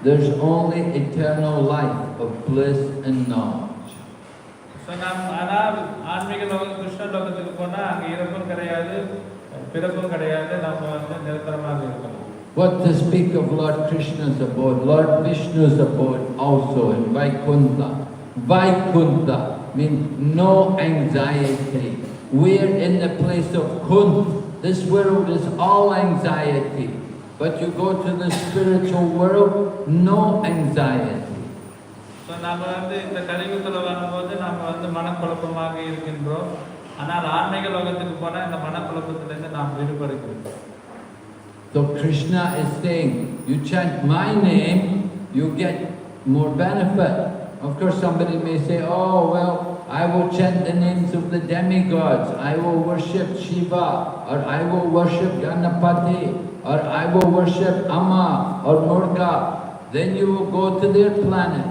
There's only eternal life of bliss and knowledge. So நாம் ஆனால் ஆன்மீக லோகம் கிருஷ்ண லோகத்துக்கு போனா அங்க இறப்பும் கிடையாது பிறப்பும் கிடையாது, நம்ம வந்து நிரந்தரமாக இருக்கலாம். What to speak of Lord Krishna's abode, Lord Vishnu's abode also in Vaikuntha. Vaikuntha means no anxiety. We're in the place of Kunt. This world is all anxiety. But you go to the spiritual world, no anxiety. So நாம வந்து இந்த கலியுகத்துல வரும்போது நாம வந்து மனக்குழப்பமாக இருக்கின்றோம். ஆனால் ஆன்மீக லோகத்துக்கு போனா இந்த மனக்குழப்பத்திலிருந்து நாம் விடுபடுகிறோம். So Krishna is saying, you chant my name, you get more benefit. Of course somebody may say, oh well, I will chant the names of the demigods, I will worship Shiva, or I will worship Ganapati, or I will worship Amma or Murga. Then you will go to their planet,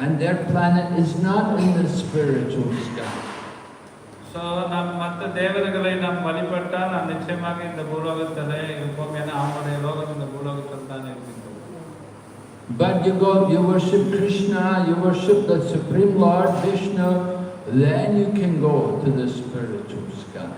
and their planet is not in the spiritual sky. So நாம் மற்ற தேவர்களை நாம் வழிபட்டால் நாம் நிச்சயமாக இந்த பூலோகத்திலே இருப்போம். ஏன்னா அவங்களுடைய லோகம் இந்த பூலோகத்தில் தான் இருக்கின்றது. But you go, you worship Krishna, you worship the Supreme Lord Vishnu, then you can go to the spiritual sky.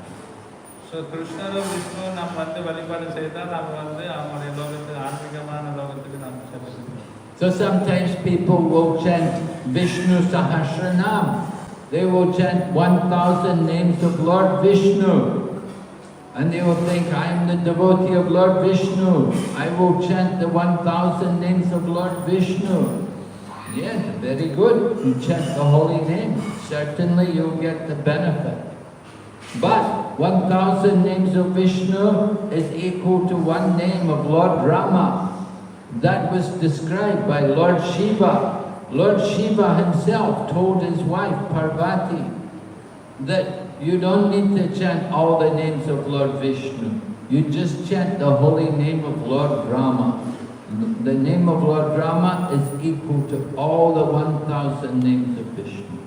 So கிருஷ்ணரும் விஷ்ணு நாம் வந்து வழிபாடு செய்தால் நாம் வந்து அவங்களுடைய லோகத்துக்கு ஆன்மீகமான லோகத்துக்கு நாம் செல்லுகிறோம். So sometimes people will chant Vishnu Sahasranam. They will chant 1,000 names of Lord Vishnu. And they will think, I am the devotee of Lord Vishnu. I will chant the 1,000 names of Lord Vishnu. Yes, very good. You chant the holy name. Certainly you'll get the benefit. But 1,000 names of Vishnu is equal to one name of Lord Rama. That was described by Lord Shiva. Lord Shiva himself told his wife Parvati that you don't need to chant all the names of Lord Vishnu. You just chant the holy name of Lord Rama. The name of Lord Rama is equal to all the 1,000 names of Vishnu.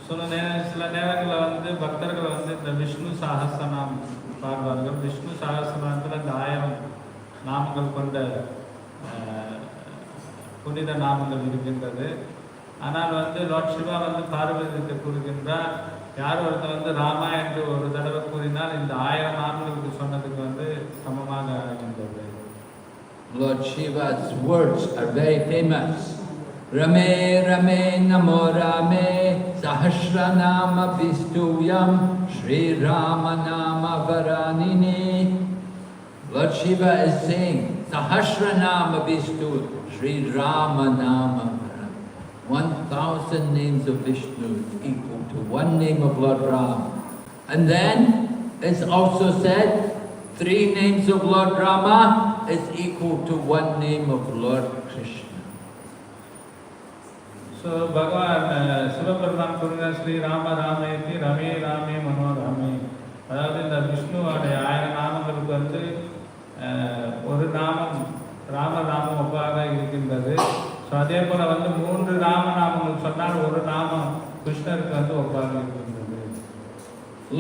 சில நேரங்களில் வந்து பக்தர்கள் வந்து இந்த விஷ்ணு சஹஸ்ரநாமம் பாடுவார்கள். விஷ்ணு சஹஸ்ரநாமத்தில் இந்த 1000 நாமங்கள் கொண்ட புனித நாமங்கள் இருக்கின்றது. ஆனால் வந்து லார்ட் சிவா வந்து பார்வதிக்கு கூறுகின்றார், யார் ஒருத்தர் வந்து ராமா என்று ஒரு தடவை கூறினால் இந்த 1000 நாமங்களுக்கு சொன்னதுக்கு வந்து சமமாக ஆகின்றது. Lord Shiva's words are very famous. Rame Rame Namo Rame Sahasranama Vistuyam Shri Rama Nama Varanini. Lord Shiva is saying Sahasranama Vishnu Shri Rama Nama Varanini. 1,000 names of Vishnu is equal to one name of Lord Rama. And then it's also said 3 names of Lord Rama is equal to one name of Lord Krishna. So பகவான் சிவபெருமான் கூறுகிற ஸ்ரீ ராம ராமேதி ரமே ராமே மனோராமே, அதாவது இந்த விஷ்ணுவோடைய 1000 நாமங்களுக்கு வந்து ஒரு நாமம் ராம நாமம் ஒப்பாக இருக்கின்றது. ஸோ அதே போல வந்து 3 ராமநாமங்கள் சொன்னால் ஒரு நாமம் கிருஷ்ணருக்கு வந்து ஒப்பாக இருக்கின்றது.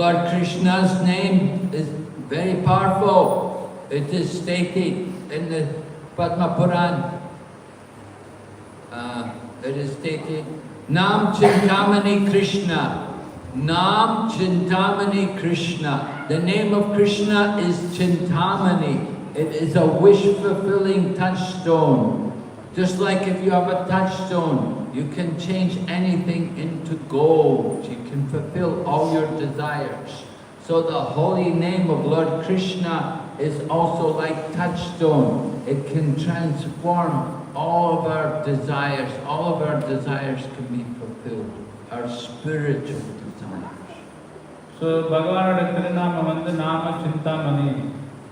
Lord Krishna's name is very powerful. It is stated in the Padma Puran. It is stated, Nam Chintamani Krishna. Nam Chintamani Krishna. The name of Krishna is Chintamani. It is a wish-fulfilling touchstone. Just like if you have a touchstone, you can change anything into gold. You can fulfill all your desires. So the holy name of Lord Krishna is also like touchstone. It can transform all of our desires. All of our desires can be fulfilled. Our spiritual desires. So Bhagavan Tirunaama வந்து நாம சிந்தாமணி.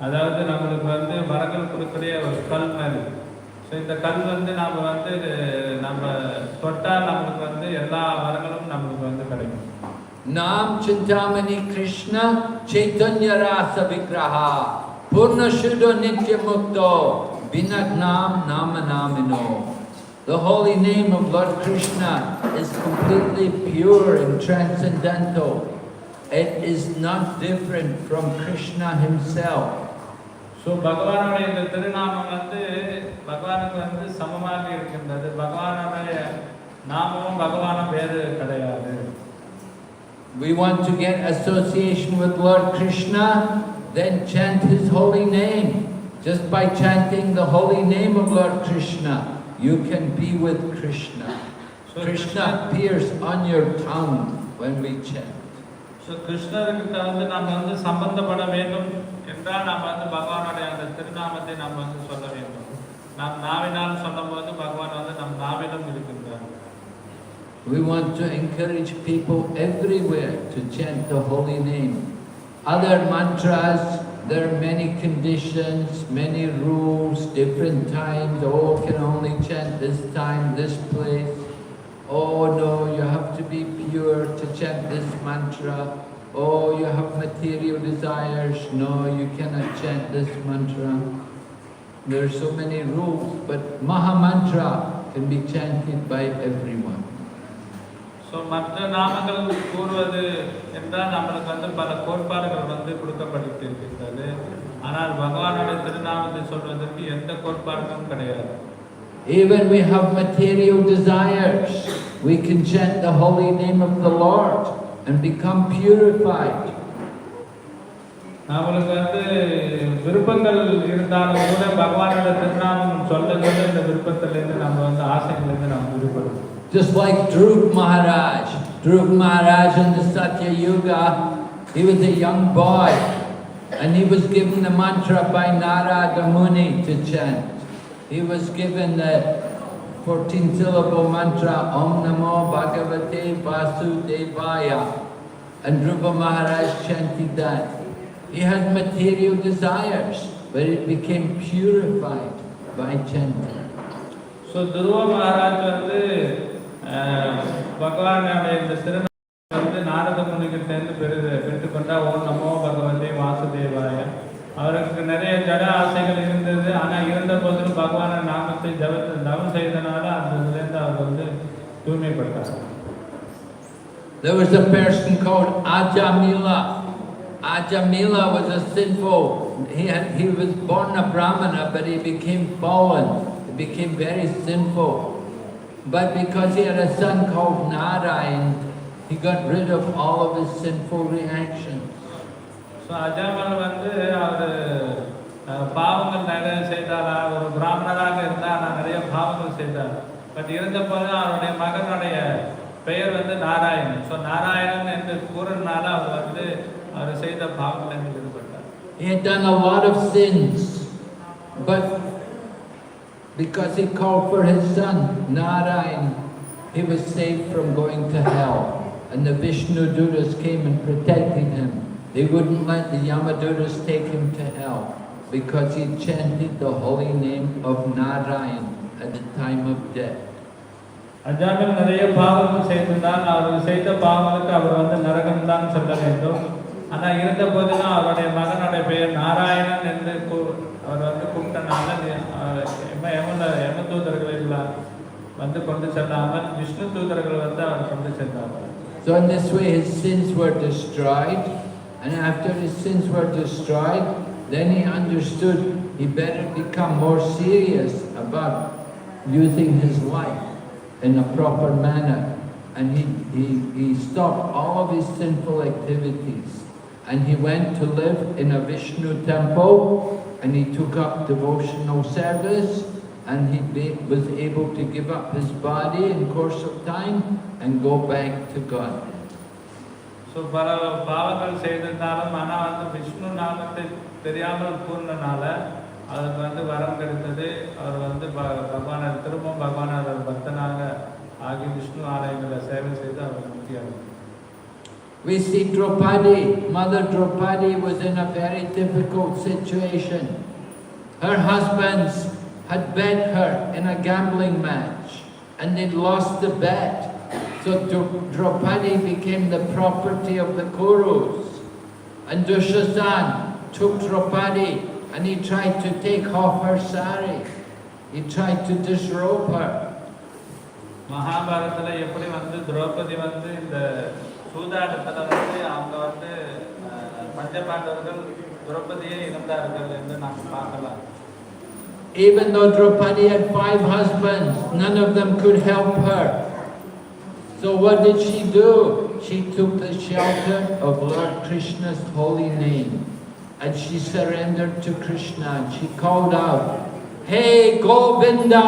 அதாவது நமக்கு வந்து வரங்கள் கொடுக்கக்கூடிய ஒரு கல் மாதிரி. ஸோ இந்த கல் வந்து நம்ம தொட்டால் நமக்கு வந்து எல்லா வரங்களும் நமக்கு வந்து கிடைக்கும். Nam Chintamani Krishna Chaitanya Rasa Vigraha Purna Shuddha Nitya Mukto Vinat Nam Nama Namino. The holy name of Lord Krishna is completely pure and transcendental. It is not different from Krishna himself. So பகவானுடைய இந்த திருநாமம் வந்து பகவானுக்கு வந்து சமமாக இருக்கின்றது. பகவானுடைய நாமமும் பகவானும் வேறு கிடையாது. We want to get association with Lord Krishna, then chant his holy name. Just by chanting the holy name of Lord Krishna, you can be with Krishna. So Krishna appears on your tongue when we chant. So கிருஷ்ணருக்கு வந்து நாம வந்து சம்பந்தப்பட வேண்டும் என்றால் நாம வந்து பகவானுடைய அந்த திருநாமத்தை நாம வந்து சொல்ல வேண்டும். நாம் நாவினால் சொல்லும்போது பகவான் வந்து நம் நாவிலும் இருக்கின்றார். We want to encourage people everywhere to chant the holy name. Other mantras, there are many conditions, many rules, different times. Oh, can only chant this time, this place. Oh no, you have to be pure to chant this mantra. Oh, you have material desires. No, you cannot chant this mantra. There are so many rules, but Maha Mantra can be chanted by everyone. So மற்ற நாமங்கள் கூறுவது என்றால் நமக்கு வந்து பல கோட்பாடுகள் வந்து கொடுக்கப்பட்டிருக்கிறது. ஆனால் பகவானுடைய திருநாமத்தை சொல்வதற்கு எந்த கோட்பாடும் கிடையாது. Even we have material desires, we can chant the holy name of the Lord and become purified. நமக்கு வந்து விருப்பங்கள் இருந்தாலும் கூட பகவானுடைய திருநாமம் சொல்ல இந்த விருப்பத்திலிருந்து நம்ம வந்து ஆசைகளிலிருந்து நாம் விடுபடுவோம். Just like Dhruv Maharaj. Dhruv Maharaj in the Satya Yuga, he was a young boy and he was given the mantra by Narada Muni to chant. He was given the 14-syllable mantra Om Namo Bhagavate Vasudevaya, and Dhruva Maharaj chanted that. He had material desires, but it became purified by chanting. So Dhruva Maharaj வந்து பகவானுடைய இந்த திருநாமத்தை வந்து நாரத முனிகிட்டேருந்து பெற்றுக்கொண்டா ஓம் நமோ பகவதே வாசுதேவாய. அவருக்கு நிறைய ஜட ஆசைகள் இருந்தது. ஆனால் இருந்த போதிலும் பகவான நாமத்தை தவம் செய்தனால அந்த இதுலேருந்து அவர் வந்து தூய்மைப்பட்டார். There was a person called Ajamila. Ajamila was a sinful. He was born a Brahmana, but he became fallen. He became very sinful. But because he had a son called Narayan, he got rid of all of his sinful reactions. So Ajamal வந்து அவர் பாவங்கள் நிறைய செய்தார். ஒரு பிராமணராக இருந்தால் நிறைய பாவங்கள் செய்தார். But இருந்தபோது அவருடைய மகனுடைய பெயர் வந்து நாராயணன். ஸோ நாராயணன் என்று கூறினால அவர் வந்து அவர் செய்த பாவங்களில் ஈடுபட்டார். He had done a lot of sins, but because he called for his son, Narayan, he was saved from going to hell. And the Vishnu Dutas came and protected him. They wouldn't let the Yamadutas take him to hell because he chanted the holy name of Narayan at the time of death. அஜாமில் நிறைய பாவங்கள் செய்திருந்தால் அவர் செய்த பாவங்களுக்கு அவர் வந்து நரகம் தான் சொல்ல வேண்டும். ஆனால் இருந்த போதிலும் அவருடைய மகனுடைய பெயர் நாராயணன் என்று அவர் வந்து கூப்பிட்டனால யம தூதர்கள் வந்து கொண்டு செல்லாமல் விஷ்ணு தூதர்கள் வந்து அவர் கொண்டு சென்றார்கள். So in this way his sins were destroyed, and after his sins were destroyed, then he understood he better become more serious about using his life. in a proper manner. And he stopped all of his sinful activities. And he went to live in a Vishnu temple, and he took up devotional service, and he was able to give up his body in course of time and go back to God. So, பல பாவங்கள் செய்ததாலும் ஆனால் வந்து விஷ்ணு நாமத்தை தெரியாமல் கூறினால அதுக்கு வந்து வரம் கிடைத்தது. அவர் வந்து பகவானை திரும்ப பகவானோட பக்தனாக ஆகி விஷ்ணு ஆலயங்களில் சேவை செய்து அவர் முக்தியாகும். We see Draupadi, Mother Draupadi was in a very difficult situation. Her husbands had bet her in a gambling match and they'd lost the bet. So Draupadi became the property of the Kurus. And Dushasana took Draupadi and he tried to take off her sari. He tried to disrobe her. மகாபாரதத்துல எப்படி வந்து திரௌபதி வந்து இந்த சூதாட்டத்துல வந்து அவங்க வந்து பஞ்சபாண்டவர்கள் திரௌபதியை இழந்தார்கள் என்று நாம் பார்க்கலாம். Even though Draupadi had 5 husbands, none of them could help her. So what did she do? She took the shelter of Lord Krishna's holy name and she surrendered to Krishna and she called out, "Hey Govinda!"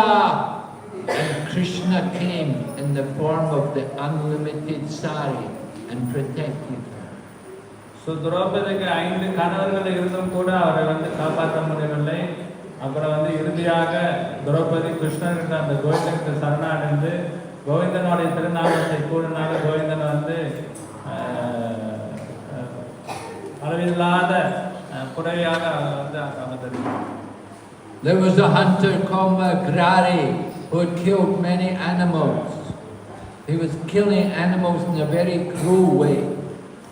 And Krishna came in the form of the unlimited sari and protected her. So திரௌபதிக்கு 5 கணவர்கள் இருந்தும் கூட அவரை வந்து காப்பாற்ற முடியவில்லை. அப்புறம் வந்து இறுதியாக திரௌபதி கிருஷ்ணனுக்கு அந்த கோவிந்தனுக்கு சரணடைந்து கோவிந்தனுடைய திருநாமத்தை கூறினால கோவிந்தன் வந்து அளவில்லாத புடவையாக வந்து அமர்ந்திருந்தார். There was a hunter called Magrari who had killed many animals. He was killing animals in a very cruel way.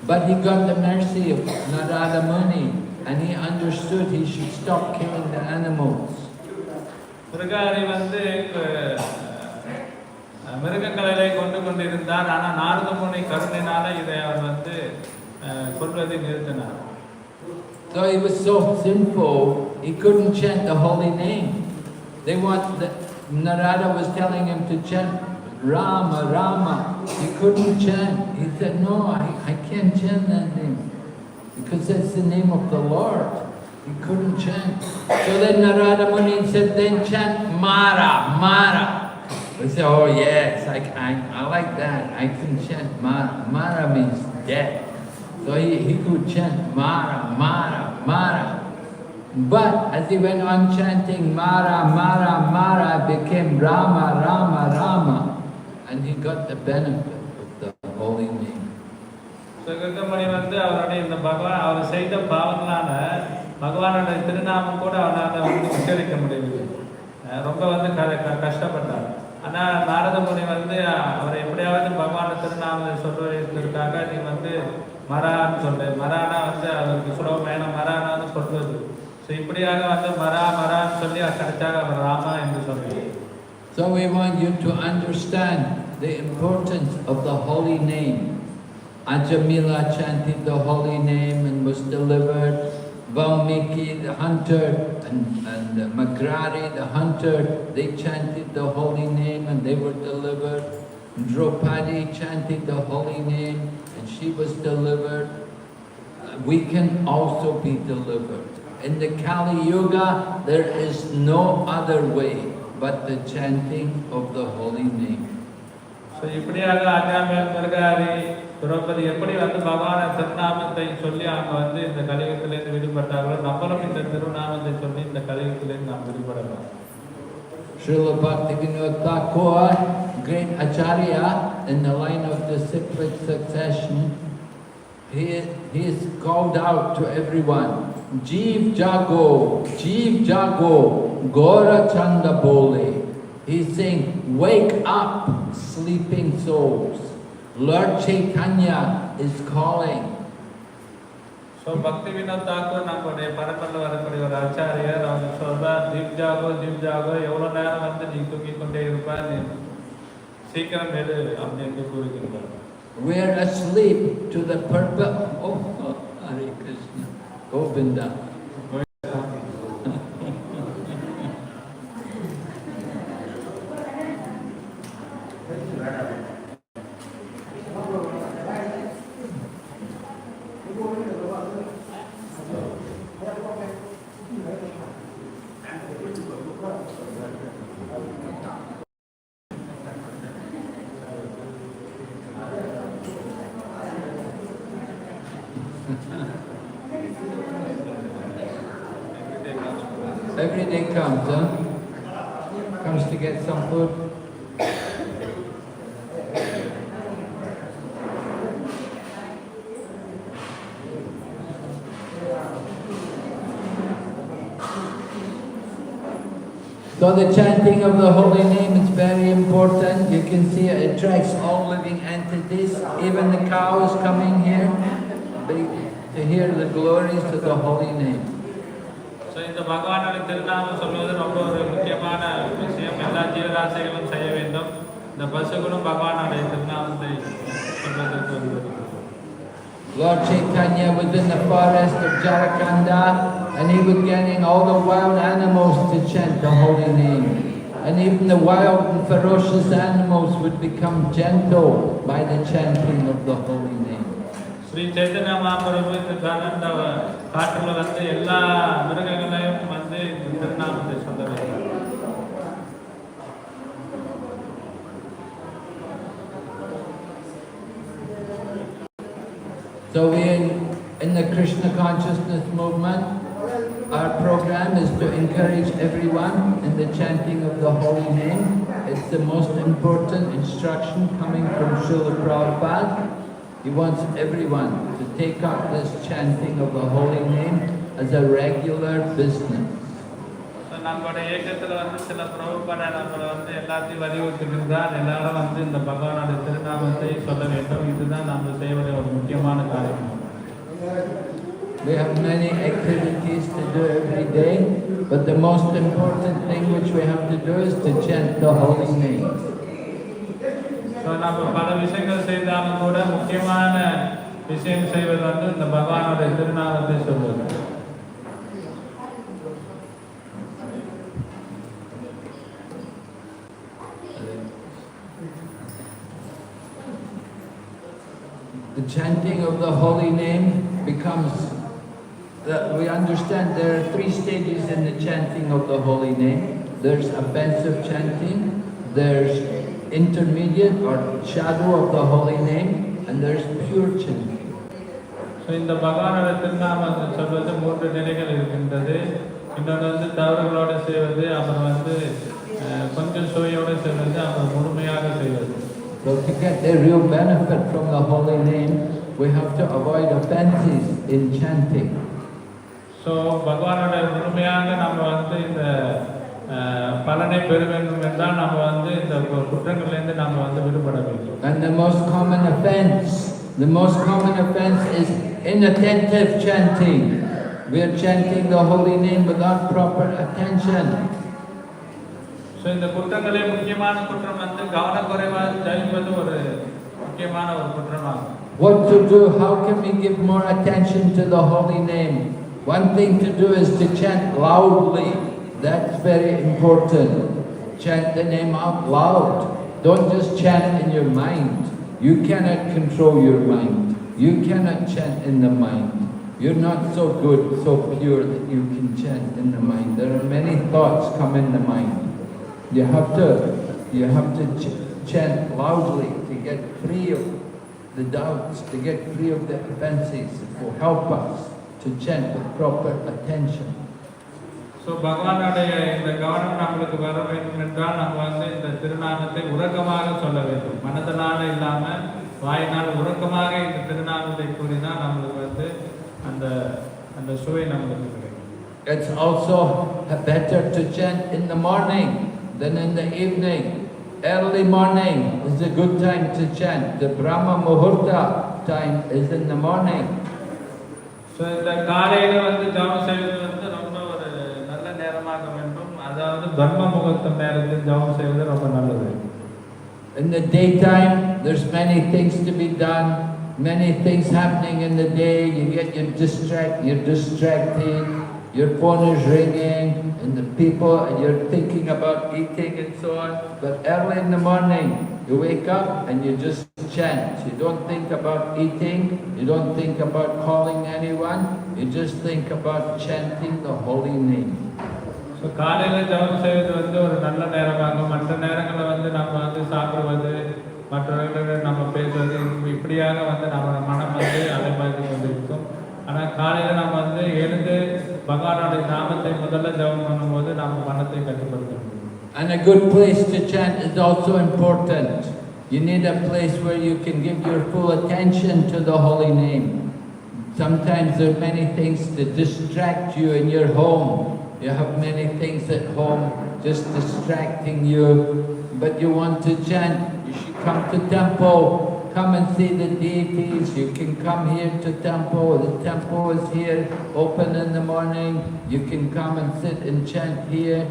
But he got the mercy of Narada Muni and he understood he should stop killing the animals. Magrari வந்து மிருகங்களை கொண்டு இருந்தார். ஆனால் நாரத முனி கருணையினால இதை அவர் வந்து கொல்வதை நிறுத்தினார். So he was so sinful, he couldn't chant the holy name. Narada was telling him to chant Rama, Rama. He couldn't chant. He said, "No, I can't chant that name because that's the name of the Lord." He couldn't chant. So then Narada Muni said, "Then chant Mara, Mara." He said, "Oh yes, I like that. I can chant Mara. Mara means death." So he could chant Mara, Mara, Mara. But as he went on chanting Mara, Mara, Mara, it became Rama, Rama, Rama. And he got the benefit of the holy name. So Gagamani வந்து அவருடைய இந்த பகவான் அவர் செய்த பாவங்களால பகவானுடைய திருநாமம் கூட அவரால் வந்து உச்சரிக்க முடியவில்லை. ரொம்ப வந்து கஷ்டப்பட்டார். ஆனால் நாரத முனி வந்து அவரை எப்படியாவது பகவான் திருநாமத்தை சொல்வதற்காக நீ வந்து மரான்னு சொல்ற. மரானா வந்து அவருக்கு சுலபமான மரானான்னு சொல்வது. ஸோ இப்படியாக வந்து மரான்னு சொல்லி கிடைச்சாக அவர் ராமா என்று சொல்றார். So we want you to understand the importance of the holy name. Ajamila chanted the holy name and was delivered. Valmiki the hunter and Magrari the hunter, they chanted the holy name and they were delivered. Draupadi chanted the holy name and she was delivered. We can also be delivered. In the Kali Yuga, there is no other way but the chanting of the holy name. So இப்படியாக அஜாமியல் மர்காரி திரௌபதி எப்படி வந்து பகவான திருநாமத்தை சொல்லி அவங்க வந்து இந்த கலியுகத்திலிருந்து விடுபட்டார்களோ நம்மளும் இந்த திருநாமத்தை சொல்லி இந்த கலியுகத்திலிருந்து நாம் விடுபடலாம். Srila Bhaktivinoda Thakur, great acharya in the line of disciplic succession, he is called out to everyone. Jeev jago, Gora Chanda Bole. He's saying, wake up, sleeping souls. Lord Chaitanya is calling. So Bhaktivinoda Thakur நம்முடைய பரம்பரையில் வரக்கூடிய ஒரு ஆச்சாரியர் அவர் சொல்றார், ஜீவ் ஜாகோ எவ்வளோ நேரம் வந்து நீ தூங்கிக் கொண்டே இருப்பார், நீ சீக்கிரம் எடு அப்படின்னு கூறுகின்றார். We are asleep to the purpose. Oh, Hare Krishna, Govinda. every day comes, huh? Comes to get some food. So the chanting of the holy name is very important. You can see it attracts all living entities, even the cows coming here to hear the glories of the holy name. So இந்த பகவானோட திருநாமம் சொல்வது ரொம்ப ஒரு முக்கியமான விஷயம். எல்லா ஜீவராசிகளும் செய்ய வேண்டும். இந்த பசுகளும் பகவானோட திருநாமத்தை சொல்வதற்கு வருகிறது. Lord Chaitanya was in the forest of Jharkhanda and he was getting all the wild animals to chant the holy name. And even the wild and ferocious animals would become gentle by the chanting of the holy name. Sri Chaitanya Mahaprabhu இந்த காட்டுல வந்து எல்லா மிருகங்களையும் வந்து திருநாமத்தை சொல்ல வைத்தார். So we in the Krishna consciousness movement, our program is to encourage everyone in the chanting of the holy name. It's the most important instruction coming from Srila Prabhupada. He wants everyone to take up this chanting of the holy name as a regular business. நம்மளுடைய இயக்கத்தில் வந்து சில பிரபுபாத நம்மளை வந்து எல்லாத்தையும் வலியுறுத்துகின்றார். எல்லாரும் வந்து இந்த பகவானுடைய திருநாமத்தை சொல்ல வேண்டும். இதுதான் நம்ம செய்வதில் ஒரு முக்கியமான காரியம். We have many activities to do every day, but the most important thing which we have to do is to chant the holy name. So நம்ம பல விஷயங்கள் செய்தாலும் கூட முக்கியமான விஷயம் செய்வது வந்து இந்த பகவானுடைய திருநாமத்தை சொல்வது. The chanting of the holy name becomes, we understand there are 3 stages in the chanting of the holy name. There's offensive chanting, there's intermediate or shadow of the holy name, and there's pure chanting. So இந்த பகவானுடைய திருநாமத்தை சொல்வது 3 நிலைகள் இருக்கின்றது. இன்னொன்று வந்து தவறுகளோடு செய்வது, அப்புறம் வந்து கொஞ்சம் சுவையோடு செய்வது, அப்புறம் முழுமையாக செய்வது. So to get the real benefit from the holy name, we have to avoid offenses in chanting. So பகவானுடைய முழுமையாக நம்ம வந்து இந்த பலனை பெற வேண்டும் என்றால் நம்ம வந்து இந்த குற்றங்களிலிருந்து நம்ம வந்து விடுபட வேண்டும். And the most common offense is inattentive chanting. We are chanting the holy name without proper attention. So இந்த குற்றங்களே முக்கியமான குற்றம் வந்து கவனக்குறைவாக ஜெயிப்பது ஒரு முக்கியமான ஒரு குற்றமாகும். What to do? How can we give more attention to the holy name? One thing to do is to chant loudly. That's very important. Chant the name out loud. Don't just chant in your mind. You cannot control your mind. You cannot chant in the mind. You're not so good, so pure that you can chant in the mind. There are many thoughts come in the mind. You have to chant loudly to get free of the doubts, to get free of the offenses. It will help us to chant with proper attention. So பகவானுடைய இந்த கவனம் நமக்கு வர வேண்டும் என்றால் நம்ம வந்து இந்த திருநாமத்தை உறக்கமாக சொல்ல வேண்டும். மனதனால இல்லாம வாயினால் உறக்கமாக இந்த திருநாமத்தை கூறினால் நமக்கு வந்து அந்த அந்த சுவை நமக்கு கிடைக்கும். It's also better to chant in the morning than in the evening. Early morning is a good time to chant. The Brahma Muhurta time is in the morning. So இந்த காலையில வந்து ஜபம் செய்வது வந்து ரொம்ப ஒரு நல்ல நேரமாக வேண்டும். அதாவது பிரம்ம முகூர்த்தம் நேரத்தில் ஜபம் செய்வது ரொம்ப நல்லது. In the daytime there's many things to be done, many things happening in the day. You're distracted. Your phone is ringing and the people, and you're thinking about eating and so on. But early in the morning, you wake up and you just chant. You don't think about eating, you don't think about calling anyone, you just think about chanting the holy name. So காலையில ஜெபம் செய்வது வந்து ஒரு நல்ல நேரமாகும். மற்ற நேரங்களில் வந்து நம்ம வந்து சாப்பிடுவது, மற்றவர்களுடன் நம்ம பேசுவது, இப்படியாக வந்து நம்ம மனம் வந்து அலைபாய்ந்து கொண்டிருக்கும். ஆனால் காலையில் நம்ம வந்து எழுந்து பகவானுடைய நாமத்தை முதல்ல ஜெபம் பண்ணும்போது நாம் மனத்தை கட்டுப்படுத்த முடியும். And a good place to chant is also important. You need a place where you can give your full attention to the holy name. Sometimes there are many things to distract you in your home. You have many things at home just distracting you, but you want to chant. You should come to temple. Come and see the deities. You can come here to temple. The temple is here, open in the morning. You can come and sit and chant here.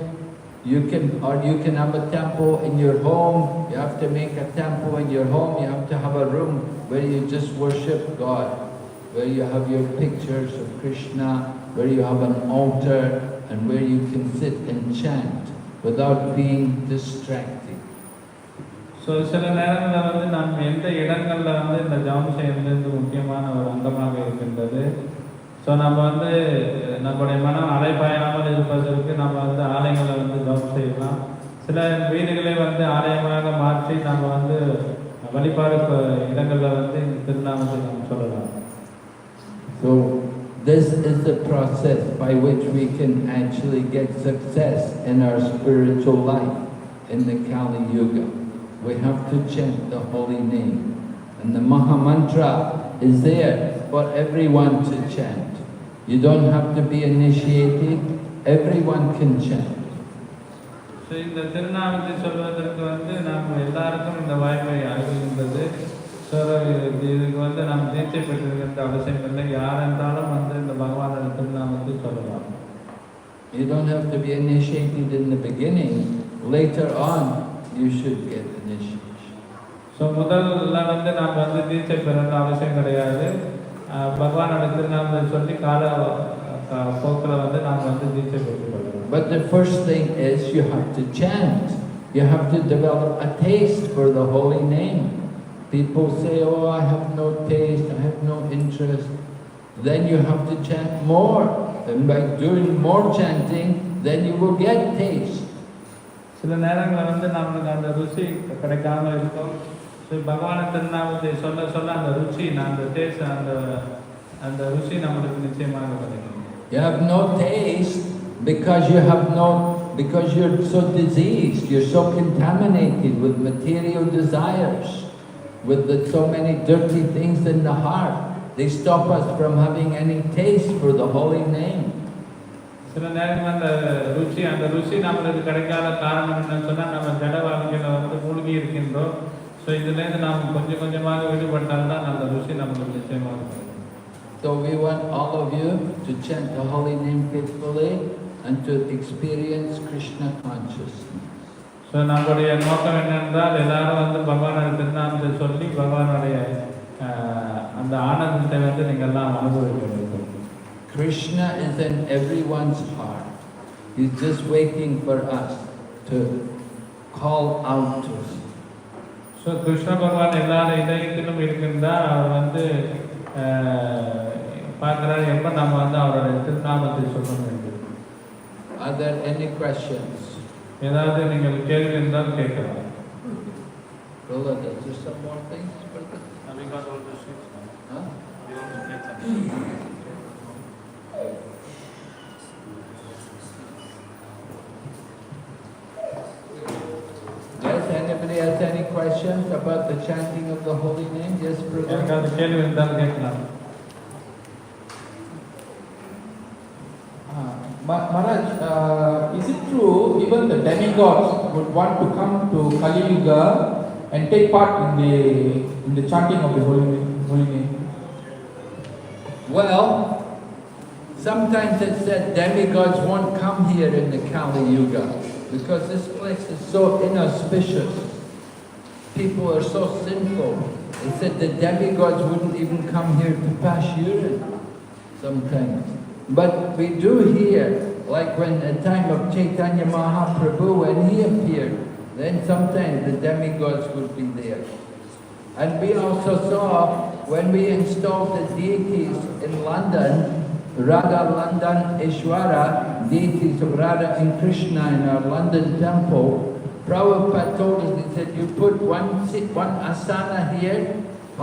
You can have a temple in your home. You have to make a temple in your home. You have to have a room where you just worship God, where you have your pictures of Krishna, where you have an altar, and where you can sit and chant without being distracted. So சில நேரங்களில் வந்து நாம் எந்த இடங்களில் வந்து இந்த ஜெபம் செய்வது முக்கியமான ஒரு அங்கமாக இருக்கின்றது. ஸோ நம்ம வந்து நம்முடைய மனம் அலைபாயாமல் இருப்பதற்கு நம்ம வந்து ஆலயங்களை வந்து ஜெபம் செய்யலாம். சில வீடுகளை வந்து ஆலயமாக மாற்றி நம்ம வந்து வழிபாடு இடங்களில் வந்து இந்த திருநாமத்தை நம்ம சொல்லலாம். So this is the process by which we can actually get success in our spiritual life in the Kali Yuga. We have to chant the holy name. And the Maha Mantra is there for everyone to chant. You don't have to be initiated, everyone can chant. So இந்த திருநாமத்தை சொல்வதற்கு வந்து நாம் எல்லாருக்கும் இந்த வாய்ப்பை அளிக்கின்றது. So இதுக்கு வந்து நாம் தீட்சை பெற்றிருக்கின்ற அவசியம் இல்லை. யார் என்றாலும் வந்து இந்த பகவானோட திருநாமத்தை சொல்லலாம். You don't have to be initiated in the beginning. Later on, you should get initiation. So முதல்ல வந்து நாம் வந்து தீட்சை பெறணும் அவசியம் கிடையாது. பகவானோட திருநாமத்தை சொல்லி கால போக்கில் வந்து நாம் வந்து தீட்சை பெற்றுக்கொள்ளலாம். But the first thing is you have to chant. You have to develop a taste for the holy name. People say, oh, I have no taste, I have no interest. Then you have to chant more. And by doing more chanting, then you will get taste. சில நேரங்களில் வந்து நம்மளுக்கு அந்த ருசி கிடைக்காம இருக்கும். So பகவான திருநாமத்தை சொல்ல சொல்ல அந்த ருச்சி அந்த டேஸ்ட் அந்த ருசி நம்மளுக்கு நிச்சயமாக கிடைக்கும். You have no taste because you're so diseased, you're so contaminated with material desires, with so many dirty things in the heart. They stop us from having any taste for the holy name. சில நேரம் அந்த ருசி நம்மளுக்கு கிடைக்காத காரணம் என்னன்னு சொன்னால் நம்ம ஜட வாழ்க்கையில் வந்து மூழ்கி இருக்கின்றோம். ஸோ இதுலேருந்து நாம் கொஞ்சம் கொஞ்சமாக விடுபட்டால் தான் அந்த ருசி நம்மளுக்கு நிச்சயமாக கிடைக்கும். So we want all of you to chant the holy name faithfully and to experience Krishna consciousness. So நம்மளுடைய நோக்கம் என்னென்றால் எல்லாரும் வந்து பகவானோட திருநாமத்தை சொல்லி பகவானுடைய அந்த ஆனந்தத்தை வந்து நீங்கள் எல்லாம் அனுபவிக்க வேண்டும். Krishna is in everyone's heart. He's just waiting for us to call out to him. So Krishna பகவான் எல்லாரும் இதயத்திலும் இருக்கின்றார். அவர் வந்து பார்க்குறாரு எப்போ நம்ம வந்து அவருடைய திருநாமத்தை சொல்ல வேண்டும். Are there any questions? ஏதாவது நீங்கள் கேள்வி இருந்தால் கேட்கலாம். Rola, is there some more things? We got all the sheets now. Huh? We want to take some. Yes, anybody has any questions about the chanting of the holy name? Yes, brother. ஏதாவது கேள்வி இருந்தால் கேட்கலாம். Maharaj, is it true even the demigods would want to come to Kali Yuga and take part in the chanting of the holy name? Well, sometimes it's said demigods won't come here in the Kali Yuga because this place is so inauspicious. People are so sinful. They said the demigods wouldn't even come here to pass urine sometimes. But we do hear, like when the time of Chaitanya Mahaprabhu, when he appeared, then sometimes the demigods would be there. And we also saw when we installed the deities in London, Radha, London, Ishwara, deities of Radha and Krishna in our London temple, Prabhupada told us, he said, you put one asana here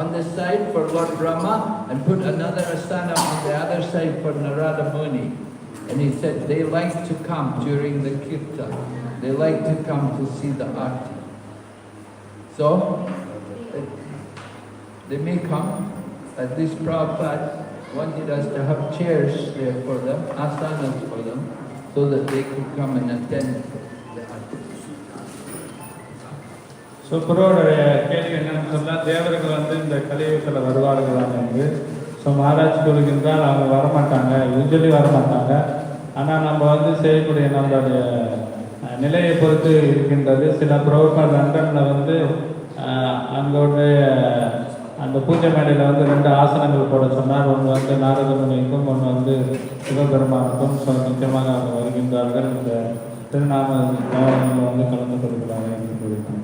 on the side for Lord Brahma and put another asana on the other side for Narada Muni. And he said they like to come during the kirtan. They like to come to see the arti. So, they may come. At least Prabhupada wanted us to have chairs there for them, asanas for them, so that they could come and attend the arti. So குருவோடைய கேள்வி என்னன்னு சொன்னால், தேவர்கள் வந்து இந்த கலியுகத்தில் வருவார்களான்னு. So Maharaj கூறுகின்றால் அவங்க வரமாட்டாங்க, யூஸ்வலி வரமாட்டாங்க. ஆனால் நம்ம வந்து செய்யக்கூடிய நம்மளுடைய நிலையை பொறுத்து இருக்கின்றது. சில புரோகிராம் லண்டனில் வந்து அங்கோடைய அந்த பூஜை மேடையில் வந்து 2 ஆசனங்கள் போட சொன்னார். ஒன்று வந்து நாரத முனிக்கும், ஒன்று வந்து சிவபெருமானுக்கும். ஸோ நிச்சயமாக அவங்க வருகின்றார்கள். இந்த திருநாம கவனங்கள் வந்து கலந்து கொள்கிறார்கள் என்று கூறினார்.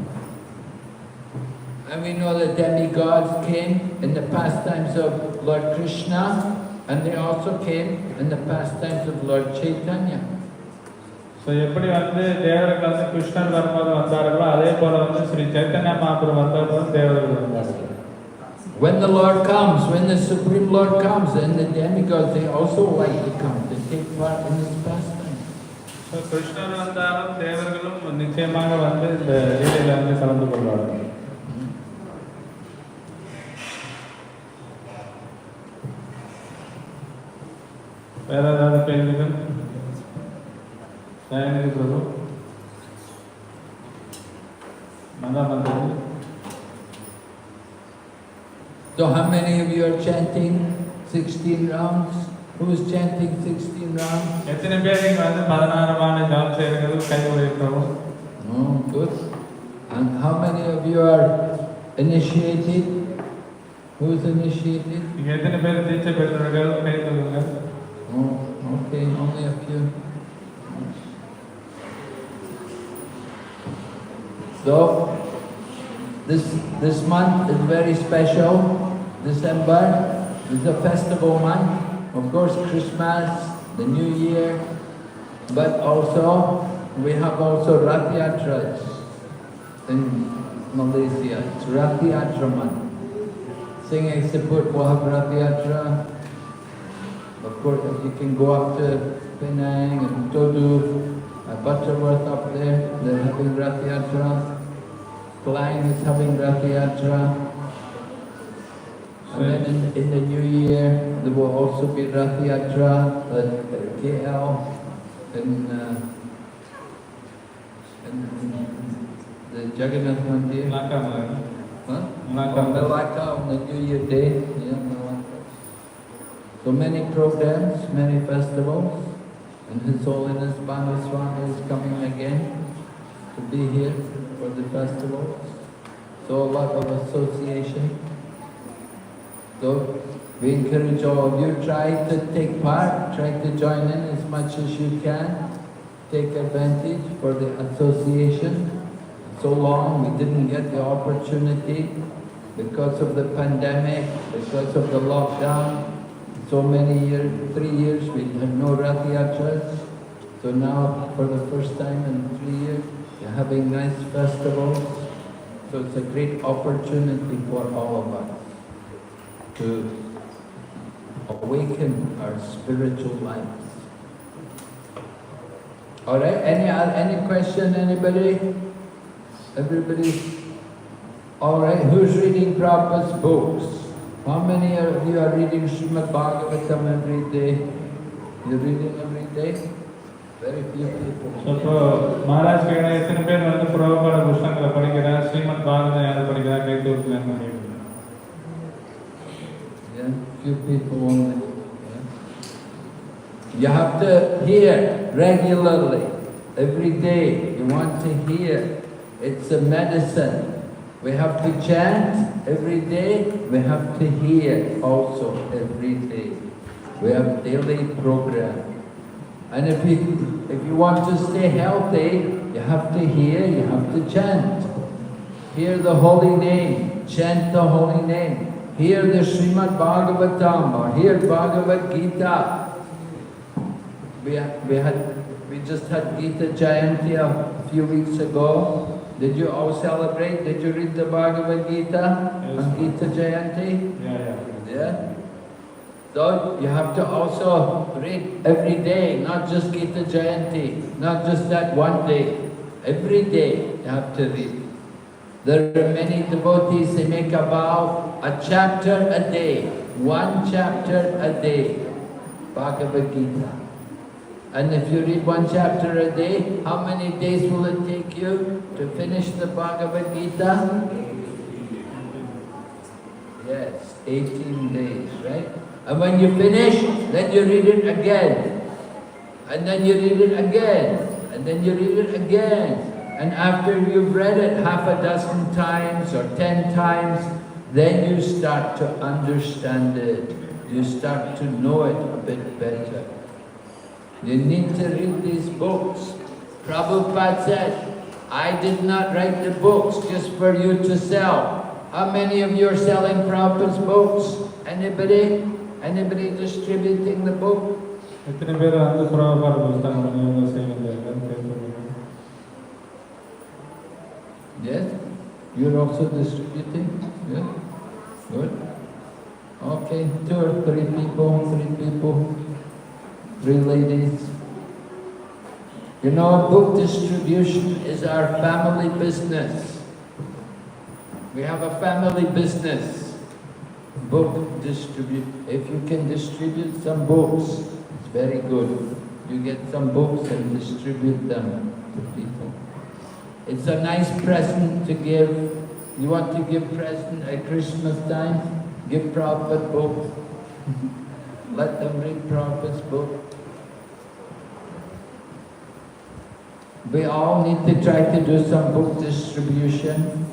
And we know that demigods came in the pastimes of Lord Krishna, and they also came in the pastimes of Lord Chaitanya. So எப்படி வந்து தேவர்கள் வந்து கிருஷ்ணர் வரும்போது வந்தார்களோ, அதே போல வந்து ஸ்ரீ சைத்தன்ய மகாபிரபு வந்தபோது தேவர்கள் வந்தார்கள். When the Lord comes, when the Supreme Lord comes, and the demigods, they also like to come to take part in this pastime. So கிருஷ்ணர் வந்தாலும் தேவர்களும் நிச்சயமாக வந்து இந்த லீலையில் வந்து கலந்து கொள்வார்கள். வேற ஏதாவது கேள்விகள்? தயங்கு பிரபு நல்லா வந்தது. So how many of you are chanting 16 rounds? Who is chanting 16 rounds? எத்தனை பேர் இங்க வந்து 16 மாத ஜாப் செய்யறது கை உயர்த்தவும்? Oh, good. And how many of you are initiated? Who is initiated? இங்க எத்தனை பேர் தீட்சை பெற்றவர்கள் கை தூக்குங்க? Oh, okay, only a few. So, this month is very special. December is a festival month. Of course, Christmas, the New Year, but also we have also Rath Yatras in Malaysia. It's Rath Yatra month. Singing Siput will have Rath Yatra. Of course, if you can go up to Penang and Todu, Butterworth up there, they're having Rath Yatra. Klang is having Rath Yatra. And then in the new year, there will also be Rath Yatra at KL in the Jagannath Mandir. Huh? Malacca on the New Year day. Yeah, Malacca. So many programs, many festivals, and His Holiness Bhanu Swami is coming again to be here for the festivals. So a lot of association. So we encourage all of you, try to take part, try to join in as much as you can. Take advantage for the association. So long we didn't get the opportunity because of the pandemic, because of the lockdown. So many years, 3 years, we had no Rath Yatras. So now, for the first time in 3 years, we're having nice festivals. So it's a great opportunity for all of us to awaken our spiritual lives. All right, any question, anybody? Everybody? All right, who's reading Prabhupada's books? How many of you are reading Srimad Bhagavatam every day? You're reading every day? Very few people. So, Maharaj கேட்டா எத்தனை பேர் வந்து பிரபுபாத புத்தகங்களை படிக்கிறா, ஸ்ரீமத் பாகவதம் யாரை படிக்கிறா, கை தூக்குறாங்க? Yeah, few people only. Yeah. You have to hear regularly, every day. You want to hear. It's a medicine. We have to chant every day. We have to hear also every day. We have daily program. And if you want to stay healthy, you have to hear, you have to chant. Hear the holy name, chant the holy name. Hear the Srimad Bhagavatam or hear Bhagavad Gita. We just had Gita Jayanti a few weeks ago. Did you all celebrate? Did you read the Bhagavad Gita on Gita Jayanti? Yeah. Yeah? So you have to also read every day, not just Gita Jayanti, not just that one day. Every day you have to read. There are many devotees, they make a vow, a chapter a day, one chapter a day, Bhagavad Gita. And if you read one chapter a day, how many days will it take you to finish the Bhagavad Gita? Yes, 18 days, right? And when you finish, then you read it again. And then you read it again. And then you read it again. And after you've read it half a dozen times or 10 times, then you start to understand it. You start to know it a bit better. You need to read these books. Prabhupada said, I did not write the books just for you to sell. How many of you are selling Prabhupada's books? Anybody? Anybody distributing the book? Yes? You're also distributing? Good? Good? Okay, 2 or 3 people, 3 ladies. You know, book distribution is our family business. We have a family business. Book distribute. If you can distribute some books, it's very good. You get some books and distribute them to people. It's a nice present to give. You want to give present at Christmas time? Give Prabhupada book. Let them read Prabhupada's book. We all need to try to do some book distribution.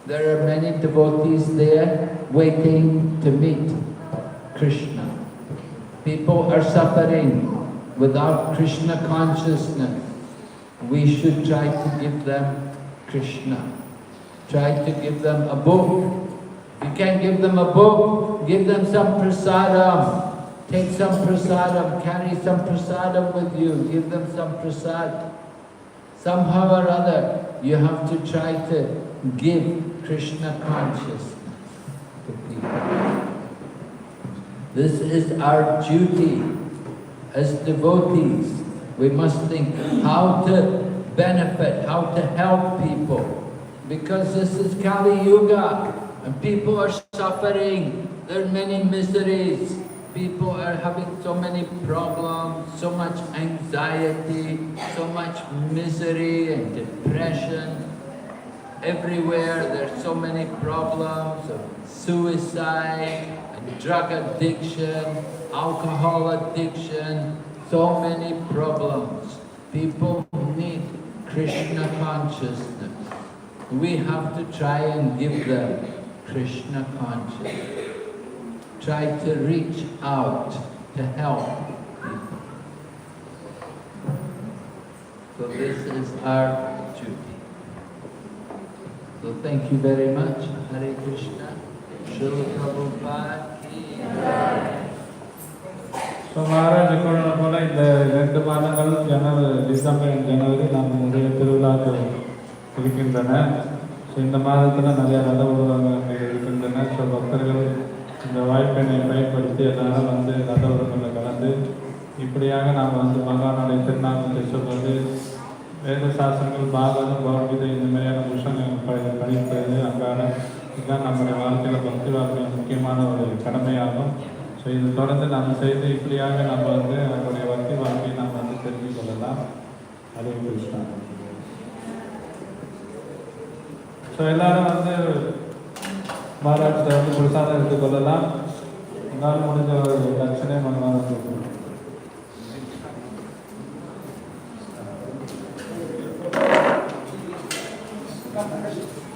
There are many devotees there waiting to meet Krishna. People are suffering without Krishna consciousness. We should try to give them Krishna. Try to give them a book. If you can't give them a book, give them some prasadam. Take some prasadam, carry some prasadam with you, give them some prasad. Somehow or other, you have to try to give Krishna consciousness to people. This is our duty as devotees. We must think how to benefit, how to help people. Because this is Kali Yuga and people are suffering. There are many miseries. People are having so many problems, so much anxiety, so much misery and depression. Everywhere there's so many problems of suicide, and drug addiction, alcohol addiction, so many problems. People need Krishna consciousness. We have to try and give them Krishna consciousness. Try to reach out to help people. So this is our duty. So thank you very much. Hare Krishna. Srila Prabhupada ki jai. So Maharaj recorded about like the 2 மாதங்கள் January, December and January நாம் நிறைய திருவிழாக்கள் இருக்கின்றன. So இந்த மாதத்தில் நிறைய ரத உருவங்கள் இருக்கின்றன. ஸோ பக்தர்கள் இந்த வாய்ப்பினை பயன்படுத்தி எல்லாரும் வந்து ரத உருவங்களில் கலந்து இப்படியாக நாம் வந்து பகவானுடைய திருநாமத்தை சொல்வது, வேத சாஸ்திரங்கள், பாகவதம், பகவத்கீதை இந்த மாதிரியான புத்தகங்கள் படிப்பது அன்றாட இதுதான் நம்முடைய வாழ்க்கையில் பக்தி வாழ்க்கையில் முக்கியமான ஒரு கடமையாகும். ஸோ இது தொடர்ந்து நாம் செய்து இப்படியாக நம்ம வந்து நம்முடைய பக்தி வாழ்க்கையை நாம் வந்து தெரிஞ்சு கொள்ளலாம். ஹரே கிருஷ்ணா. ஸோ எல்லாரும் வந்து மகாராஜ்கிட்ட வந்து பிரசாதம் எடுத்துக்கொள்ளலாம். உங்களால் முடிஞ்ச ஒரு தட்சணை மனவாதம். Come,